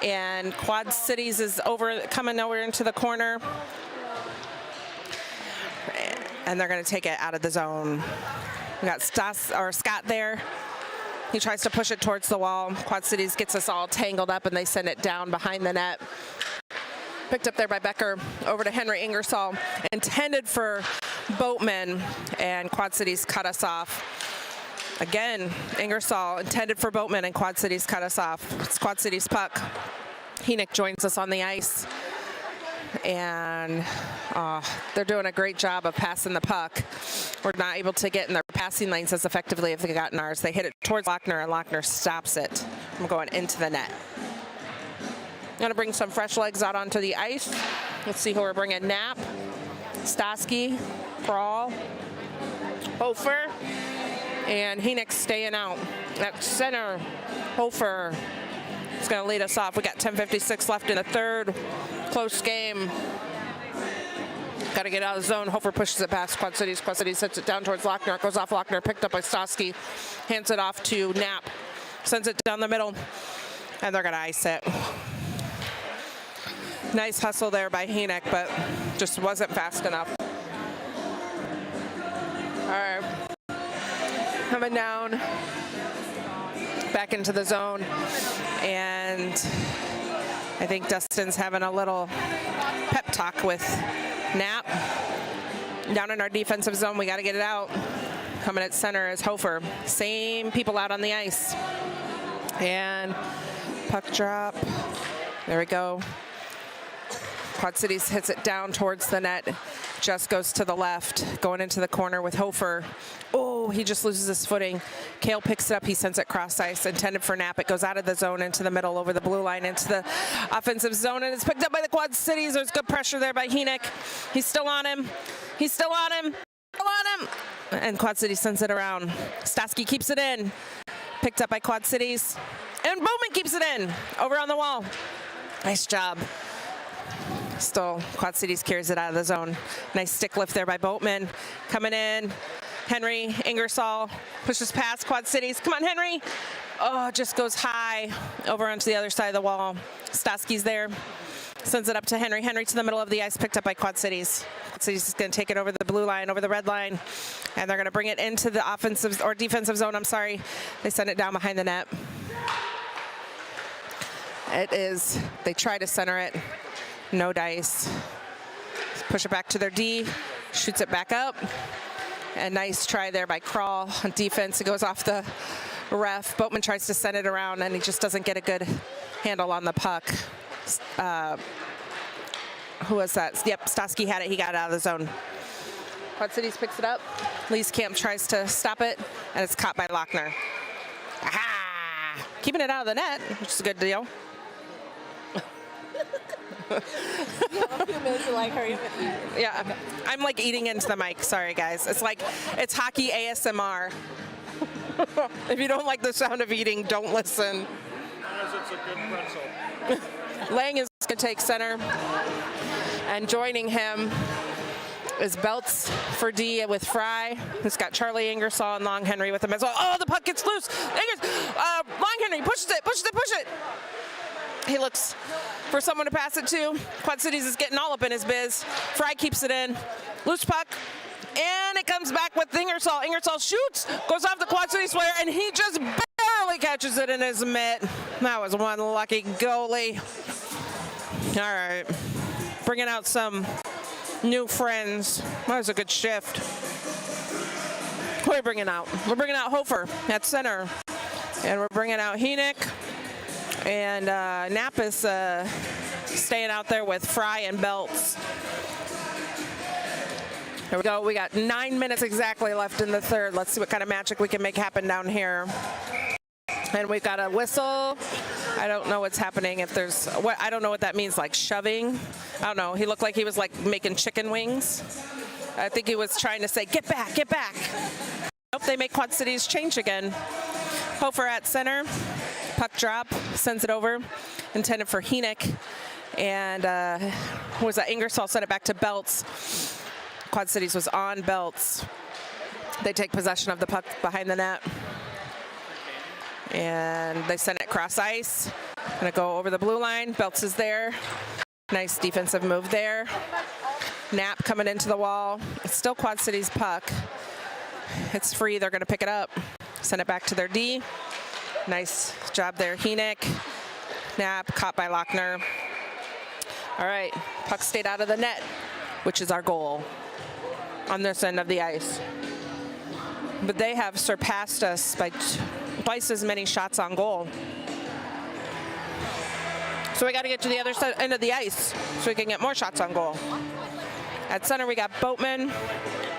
And Quad Cities is coming over into the corner. And they're going to take it out of the zone. We got Scott there. He tries to push it towards the wall. Quad Cities gets us all tangled up, and they send it down behind the net. Picked up there by Becker, over to Henry Ingersoll. Intended for Boatman, and Quad Cities cut us off. Again, Ingersoll intended for Boatman, and Quad Cities cut us off. It's Quad Cities puck. Henick joins us on the ice. And they're doing a great job of passing the puck. We're not able to get in their passing lanes as effectively as they got in ours. They hit it towards Lochner, and Lochner stops it from going into the net. I'm going to bring some fresh legs out onto the ice. Let's see who we're bringing. Knapp, Stosky, Crawl, Hofer, and Henick staying out. At center, Hofer is going to lead us off. We got 10:56 left in the third. Close game. Got to get out of the zone. Hofer pushes it past Quad Cities. Quad Cities sets it down towards Lochner. It goes off Lochner. Picked up by Stosky. Hands it off to Knapp. Sends it down the middle. And they're going to ice it. Nice hustle there by Henick, but just wasn't fast enough. All right. Coming down. Back into the zone. And I think Dustin's having a little pep talk with Knapp. Down in our defensive zone, we got to get it out. Coming at center is Hofer. Same people out on the ice. And puck drop. There we go. Quad Cities hits it down towards the net. Just goes to the left, going into the corner with Hofer. Oh, he just loses his footing. Kale picks it up. He sends it cross ice, intended for Knapp. It goes out of the zone into the middle, over the blue line, into the offensive zone, and it's picked up by the Quad Cities. There's good pressure there by Henick. He's still on him. He's still on him. Still on him. And Quad Cities sends it around. Stosky keeps it in. Picked up by Quad Cities. And Bowman keeps it in. Over on the wall. Nice job. Still, Quad Cities carries it out of the zone. Nice stick lift there by Boatman. Coming in. Henry Ingersoll pushes past Quad Cities. Come on, Henry. Oh, just goes high over onto the other side of the wall. Stosky's there. Sends it up to Henry. Henry to the middle of the ice, picked up by Quad Cities. Quad Cities is going to take it over the blue line, over the red line, and they're going to bring it into the offensive or defensive zone. I'm sorry. They send it down behind the net. It is, they try to center it. No dice. Push it back to their D. Shoots it back up. And nice try there by Crawl on defense. It goes off the ref. Boatman tries to send it around, and he just doesn't get a good handle on the puck. Who was that? Yep, Stosky had it. He got it out of the zone. Quad Cities picks it up. Leeskamp tries to stop it, and it's caught by Lochner. Aha! Keeping it out of the net, which is a good deal. You have a few minutes to hurry up and eat. Yeah, okay. I'm like eating into the mic. Sorry, guys. It's like, it's hockey ASMR. If you don't like the sound of eating, don't listen. As it's a good pretzel. Lang is going to take center. And joining him is Belts for D with Fry. He's got Charlie Ingersoll and Long Henry with him as well. Oh, the puck gets loose. Long Henry pushes it, pushes it, pushes it. He looks for someone to pass it to. Quad Cities is getting all up in his biz. Fry keeps it in. Loose puck. And it comes back with Ingersoll. Ingersoll shoots, goes off the Quad Cities player, and he just barely catches it in his mitt. That was one lucky goalie. All right. bringing out some new friends. That was a good shift. Who are we bringing out? We're bringing out Hofer at center. And we're bringing out Henick. And Knapp is staying out there with Fry and Belts. Here we go. We got 9 minutes exactly left in the third. Let's see what kind of magic we can make happen down here. And we've got a whistle. I don't know what's happening. If there's, what I don't know what that means, like shoving. I don't know. He looked like he was like making chicken wings. I think he was trying to say, get back, get back. Hope they make Quad Cities change again. Hofer at center. Puck drop, sends it over. Intended for Henick. And who was that? Ingersoll sent it back to Belts. Quad Cities was on Belts. They take possession of the puck behind the net. And they send it cross ice. Gonna go over the blue line. Belts is there. Nice defensive move there. Knapp coming into the wall. It's still Quad Cities puck. It's free. They're gonna pick it up. Send it back to their D. Nice job there, Henick. Knapp caught by Lochner. All right, puck stayed out of the net, which is our goal on this end of the ice. But they have surpassed us by twice as many shots on goal. So we got to get to the other end of the ice so we can get more shots on goal. At center, we got Boatman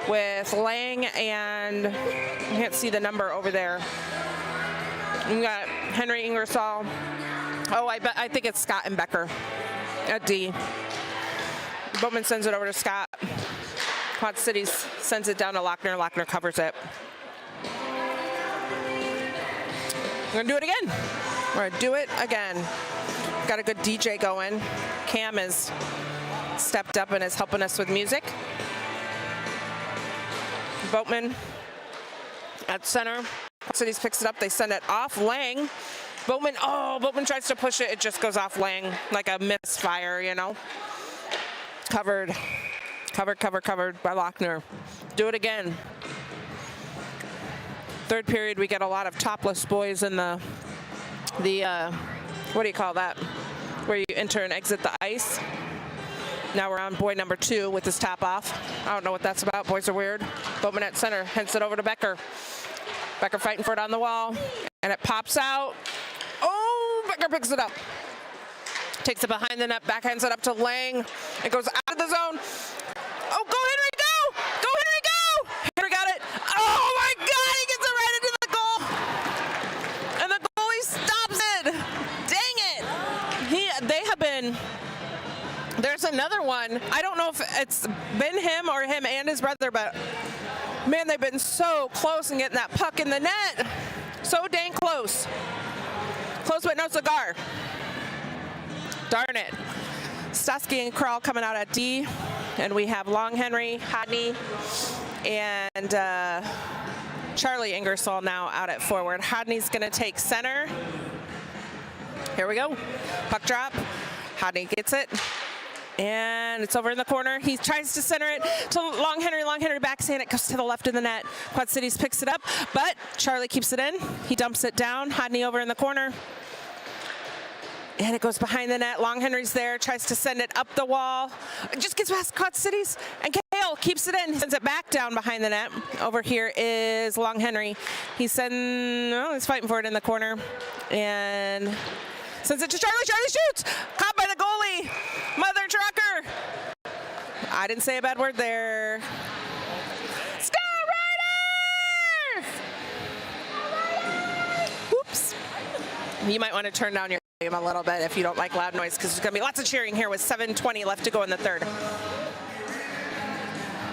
with Lang and I can't see the number over there. We got Henry Ingersoll. Oh, I think it's Scott and Becker at D. Boatman sends it over to Scott. Quad Cities sends it down to Lochner. Lochner covers it. We're gonna do it again. We're gonna do it again. Got a good DJ going. Cam has stepped up and is helping us with music. Boatman at center. Cities picks it up. They send it off. Lang. Boatman tries to push it. It just goes off Lang like a misfire, you know. Covered by Lochner. Do it again. Third period, we get a lot of topless boys in the what do you call that? Where you enter and exit the ice. Now we're on boy number 2 with his top off. I don't know what that's about. Boys are weird. Boatman at center, hits it over to Becker. Becker fighting for it on the wall, and it pops out. Oh, Becker picks it up. Takes it behind the net, backhands it up to Lang. It goes out of the zone. Oh, go Henry, go! Go Henry, go! Henry got it. Oh my God, he gets it right into the goal. And the goalie stops it. Dang it. They have been, there's another one. I don't know if it's been him or him and his brother, but man, they've been so close in getting that puck in the net. So dang close. Close but no cigar. Darn it. Stosky and Kral coming out at D. And we have Long Henry, Hodney, and Charlie Ingersoll now out at forward. Hodney's going to take center. Here we go. Puck drop. Hodney gets it. And it's over in the corner. He tries to center it to Long Henry. Long Henry backhand. It goes to the left of the net. Quad Cities picks it up, but Charlie keeps it in. He dumps it down. Hodney over in the corner. And it goes behind the net. Long Henry's there, tries to send it up the wall. It just gets past Quad Cities, and Kale keeps it in. He sends it back down behind the net. Over here is Long Henry. He's fighting for it in the corner. And sends it to Charlie. Charlie shoots! Caught by the goalie. Mother trucker. I didn't say a bad word there. RoughRiders! Oops. You might want to turn down your a little bit if you don't like loud noise, because there's going to be lots of cheering here with 7:20 left to go in the third.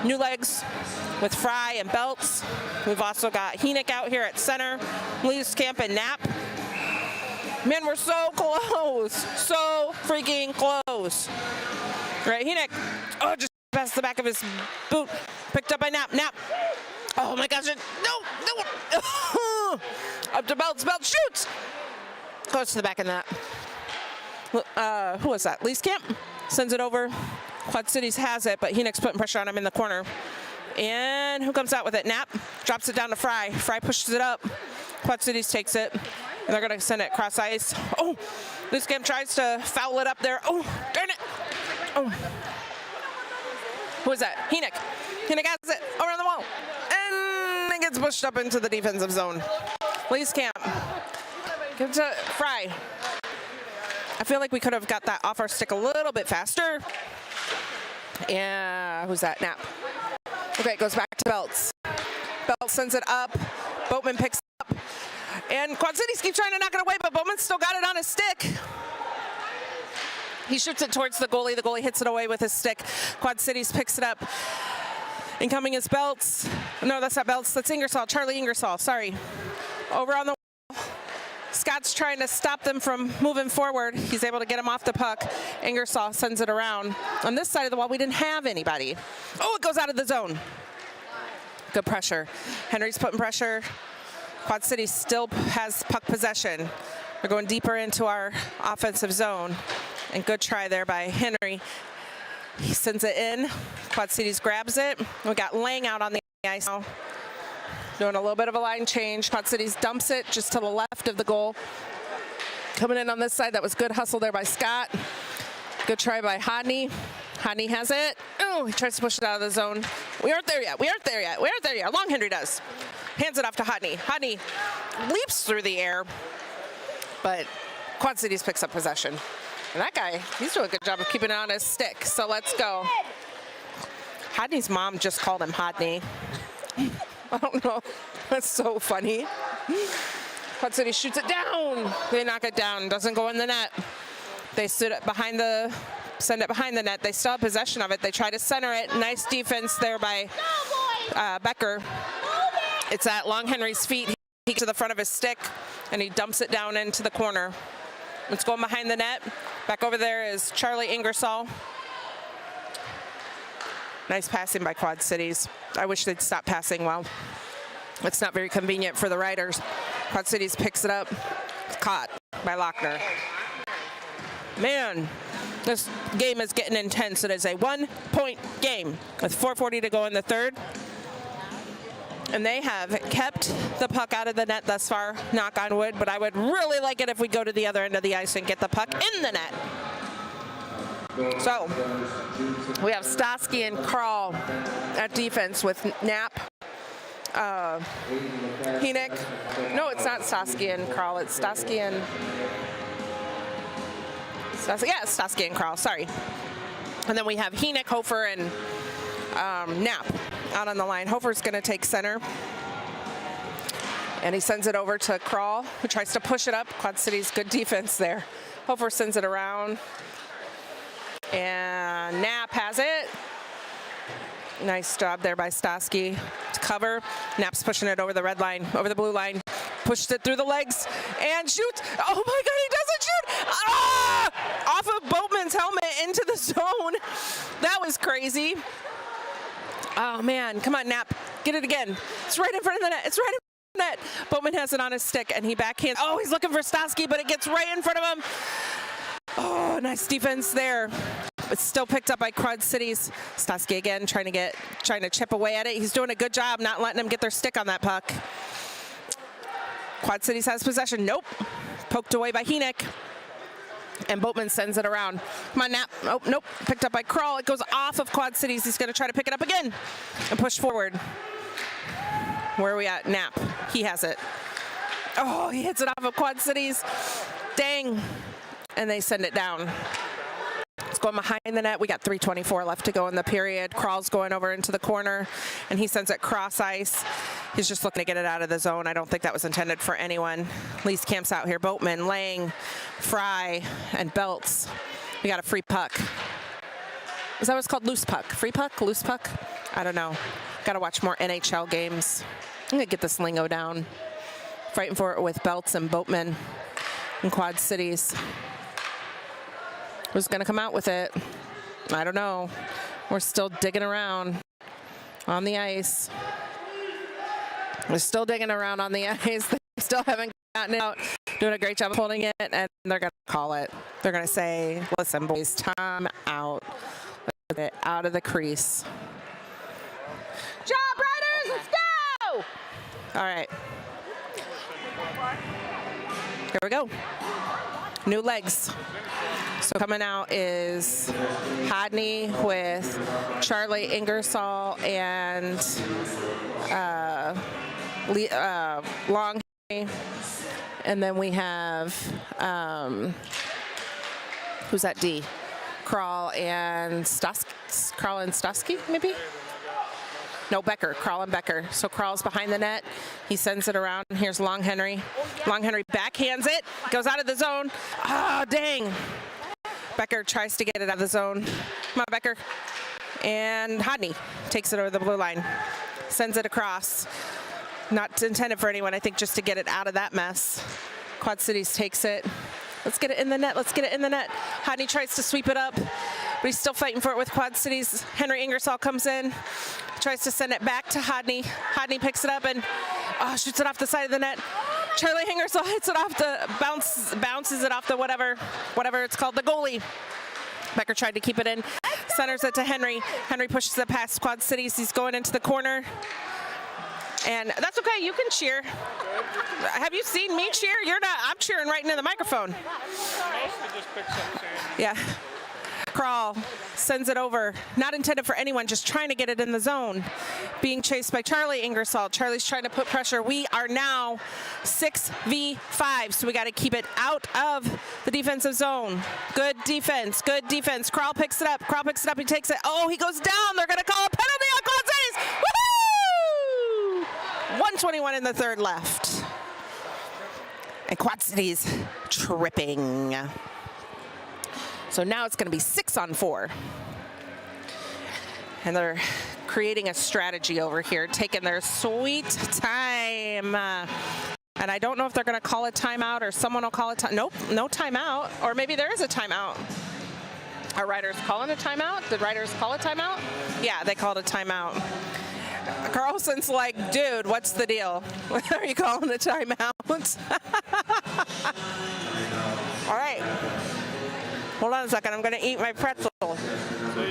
New legs with Fry and Belts. We've also got Henick out here at center, Camp and Knapp. Man, we're so close. So freaking close. Right, Henick. Oh, just past the back of his boot. Picked up by Knapp. Knapp. Oh my gosh. No. Up to Belts. Belts shoots. Close to the back of that. Who was that? Camp sends it over. Quad Cities has it, but Henick's putting pressure on him in the corner. And who comes out with it? Knapp drops it down to Fry. Fry pushes it up. Quad Cities takes it, and they're going to send it cross ice. Oh, Camp tries to foul it up there. Oh, darn it. Oh. Who is that? Henick. Henick has it around the wall. And it gets pushed up into the defensive zone. Lee's camp. Give it to Fry. I feel like we could have got that off our stick a little bit faster. Yeah, who's that? Knapp. Okay, it goes back to Belts. Belts sends it up. Boatman picks it up. And Quad Cities keep trying to knock it away, but Boatman still got it on his stick. He shoots it towards the goalie. The goalie hits it away with his stick. Quad Cities picks it up. Incoming is Belts. No, that's not Belts. That's Ingersoll. Charlie Ingersoll. Sorry. Over on the wall. Scott's trying to stop them from moving forward. He's able to get him off the puck. Ingersoll sends it around. On this side of the wall, we didn't have anybody. Oh, it goes out of the zone. Good pressure. Henry's putting pressure. Quad City still has puck possession. We're going deeper into our offensive zone. And good try there by Henry. He sends it in. Quad Cities grabs it. We got Lang out on the ice now. Doing a little bit of a line change. Quad Cities dumps it just to the left of the goal. Coming in on this side, that was good hustle there by Scott. Good try by Hodney. Hodney has it. Oh, he tries to push it out of the zone. We aren't there yet. We aren't there yet. We aren't there yet. Long Henry does. Hands it off to Hodney. Hodney leaps through the air, but Quad Cities picks up possession. And that guy, he's doing a good job of keeping it on his stick. So let's go. Hodney's mom just called him Hodney. I don't know. That's so funny. Quad City shoots it down. They knock it down. Doesn't go in the net. They send it behind the net. They still have possession of it. They try to center it. Nice defense there by Becker. It's at Long Henry's feet. He to the front of his stick, and he dumps it down into the corner. It's going behind the net. Back over there is Charlie Ingersoll. Nice passing by Quad Cities. I wish they'd stop passing well. It's not very convenient for the Riders. Quad Cities picks it up. Caught by Lochner. Man, this game is getting intense. It is a 1-point game with 4:40 to go in the third. And they have kept the puck out of the net thus far, knock on wood, but I would really like it if we go to the other end of the ice and get the puck in the net. So we have Stosky and Krall at defense with Knapp, Henick. No, it's not Stosky and Krall. It's Stosky and Stosky and Krall. Sorry. And then we have Henick, Hofer, and Knapp out on the line. Hofer's going to take center. And he sends it over to Krall, who tries to push it up. Quad City's good defense there. Hofer sends it around. And Knapp has it. Nice job there by Stosky to cover. Knapp's pushing it over the red line, over the blue line. Pushed it through the legs and shoots. Oh my God, he doesn't shoot. Ah! Off of Boatman's helmet into the zone. That was crazy. Oh man, come on, Knapp. Get it again. It's right in front of the net. It's right in front of the net. Boatman has it on his stick and he backhands. Oh, he's looking for Stosky, but it gets right in front of him. Oh, nice defense there. It's still picked up by Quad Cities. Stosky again trying to chip away at it. He's doing a good job not letting them get their stick on that puck. Quad Cities has possession. Nope. Poked away by Henick. And Boatman sends it around. Come on, Knapp. Oh, nope. Picked up by Krall. It goes off of Quad Cities. He's going to try to pick it up again and push forward. Where are we at? Knapp. He has it. Oh, he hits it off of Quad Cities. Dang. And they send it down. It's going behind the net. We got 3:24 left to go in the period. Krall's going over into the corner, and he sends it cross ice. He's just looking to get it out of the zone. I don't think that was intended for anyone. Lee's camp's out here. Boatman, Lang, Fry, and Belts. We got a free puck. Is that what's called? Loose puck? Free puck? Loose puck? I don't know. Got to watch more NHL games. I'm going to get this lingo down. Fighting for it with Belts and Boatman and Quad Cities. Who's going to come out with it? I don't know. We're still digging around on the ice. We're still digging around on the ice. They still haven't gotten it out. Doing a great job of holding it, and they're going to call it. They're going to say, listen, boys, time out. Let's get it out of the crease. Job, Riders, let's go! All right. Here we go. New legs. So coming out is Hodney with Charlie Ingersoll and Long. And then we have, who's that D? Crawl and Stosky, maybe? No, Becker, Crawl and Becker. So Crawl's behind the net. He sends it around. Here's Long Henry. Long Henry backhands it, goes out of the zone. Ah, dang. Becker tries to get it out of the zone. Come on, Becker. And Hodney takes it over the blue line. Sends it across. Not intended for anyone, I think, just to get it out of that mess. Quad Cities takes it. Let's get it in the net. Let's get it in the net. Hodney tries to sweep it up, but he's still fighting for it with Quad Cities. Henry Ingersoll comes in, tries to send it back to Hodney. Hodney picks it up and shoots it off the side of the net. Charlie Ingersoll hits it off the bounces it off the whatever it's called, the goalie. Becker tried to keep it in, centers it to Henry. Henry pushes it past Quad Cities. He's going into the corner. And that's okay, you can cheer. Have you seen me cheer? You're not, I'm cheering right into the microphone. Mostly just picks up sand. Yeah. Crawl sends it over. Not intended for anyone, just trying to get it in the zone. Being chased by Charlie Ingersoll. Charlie's trying to put pressure. We are now 6v5, so we got to keep it out of the defensive zone. Good defense, good defense. Crawl picks it up. Crawl picks it up, he takes it. Oh, he goes down. They're going to call a penalty on Quad Cities. Woohoo! 1:21 in the third left. And Quad Cities tripping. So now it's going to be 6-on-4. And they're creating a strategy over here, taking their sweet time. And I don't know if they're going to call a timeout or someone will call a time. Nope, no timeout. Or maybe there is a timeout. Are Riders calling a timeout? Did Riders call a timeout? Yeah, they called a timeout. Carlson's like, dude, what's the deal? Are you calling a timeout? All right. Hold on a second. I'm going to eat my pretzel. So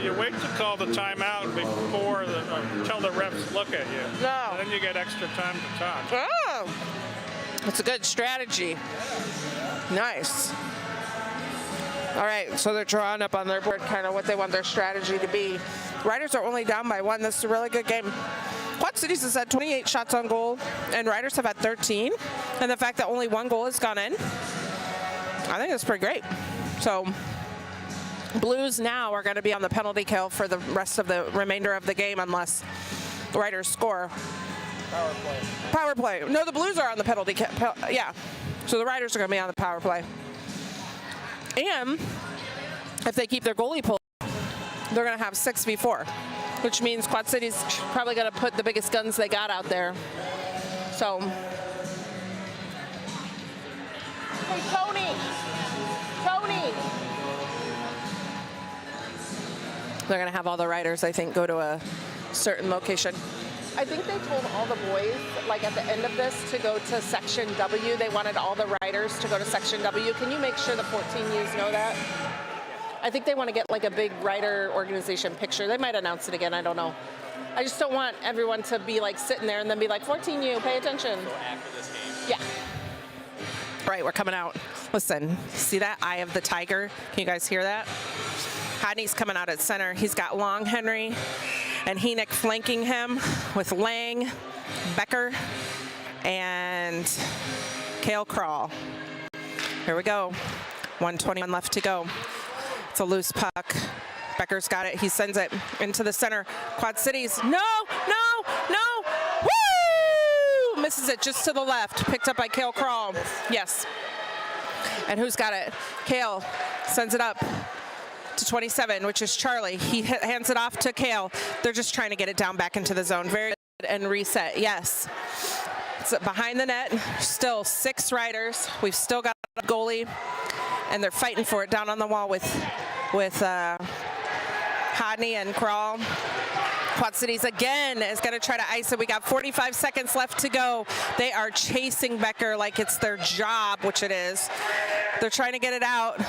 you wait to call the timeout before until the refs look at you. No. And then you get extra time to talk. Oh, that's a good strategy. Nice. All right, so they're drawing up on their board kind of what they want their strategy to be. Riders are only down by 1. This is a really good game. Quad Cities has had 28 shots on goal, and Riders have had 13. And the fact that only 1 goal has gone in, I think that's pretty great. So Blues now are going to be on the penalty kill for the rest of the remainder of the game unless the Riders score. Power play. Power play. No, the Blues are on the penalty kill. Yeah. So the Riders are going to be on the power play. And if they keep their goalie pulled, they're going to have 6v4, which means Quad Cities probably going to put the biggest guns they got out there. So, hey, Tony! They're going to have all the Riders, I think, go to a certain location. I think they told all the boys, like at the end of this, to go to Section W. They wanted all the Riders to go to Section W. Can you make sure the 14Us know that? I think they want to get like a big Rider organization picture. They might announce it again, I don't know. I just don't want everyone to be like sitting there and then be like, 14U, pay attention. So after this game. Yeah. Right, we're coming out. Listen, see that eye of the tiger? Can you guys hear that? Hodney's coming out at center. He's got Long Henry and Henick flanking him with Lang, Becker, and Kale Crawl. Here we go. 1:21 left to go. It's a loose puck. Becker's got it. He sends it into the center. Quad Cities. No! Woo! Misses it just to the left. Picked up by Kale Crawl. Yes. And who's got it? Kale sends it up to 27, which is Charlie. He hands it off to Kale. They're just trying to get it down back into the zone. Very good and reset. Yes. It's behind the net. Still 6 Riders. We've still got a goalie, and they're fighting for it down on the wall with Hodney and Crawl. Quad Cities again is going to try to ice it. We got 45 seconds left to go. They are chasing Becker like it's their job, which it is. They're trying to get it out.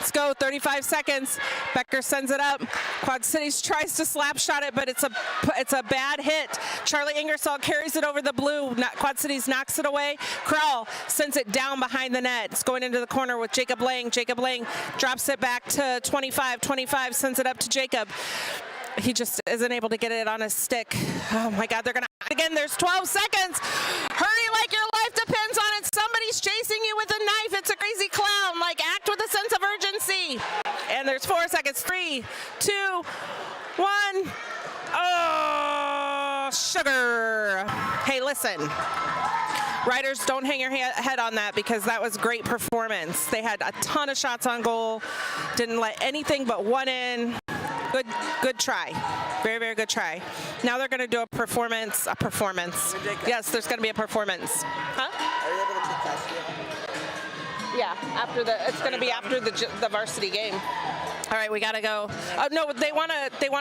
Let's go, 35 seconds. Becker sends it up. Quad Cities tries to slap shot it, but it's a bad hit. Charlie Ingersoll carries it over the blue. Quad Cities knocks it away. Krall sends it down behind the net. It's going into the corner with Jacob Lang. Jacob Lang drops it back to 25. 25 sends it up to Jacob. He just isn't able to get it on his stick. Oh my God, they're gonna again. There's 12 seconds. Hurry like your life depends on it. Somebody's chasing you with a knife. It's a crazy clown. Like, act with a sense of urgency. And there's 4 seconds. 3, 2, 1. Oh, sugar. Hey, listen. Riders, don't hang your head on that, because that was great performance. They had a ton of shots on goal. Didn't let anything but one in. Good try. Very, very good try. Now they're going to do a performance. Yes, there's going to be a performance. Huh? Are you able to take Yeah, it's going to be after the varsity game. All right, we got to go. Oh no, they want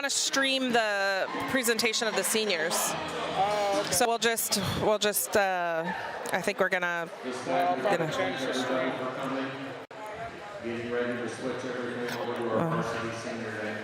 to stream the presentation of the seniors. So we'll just I think we're gonna Change the stream. Getting ready to switch everything over to our varsity senior day.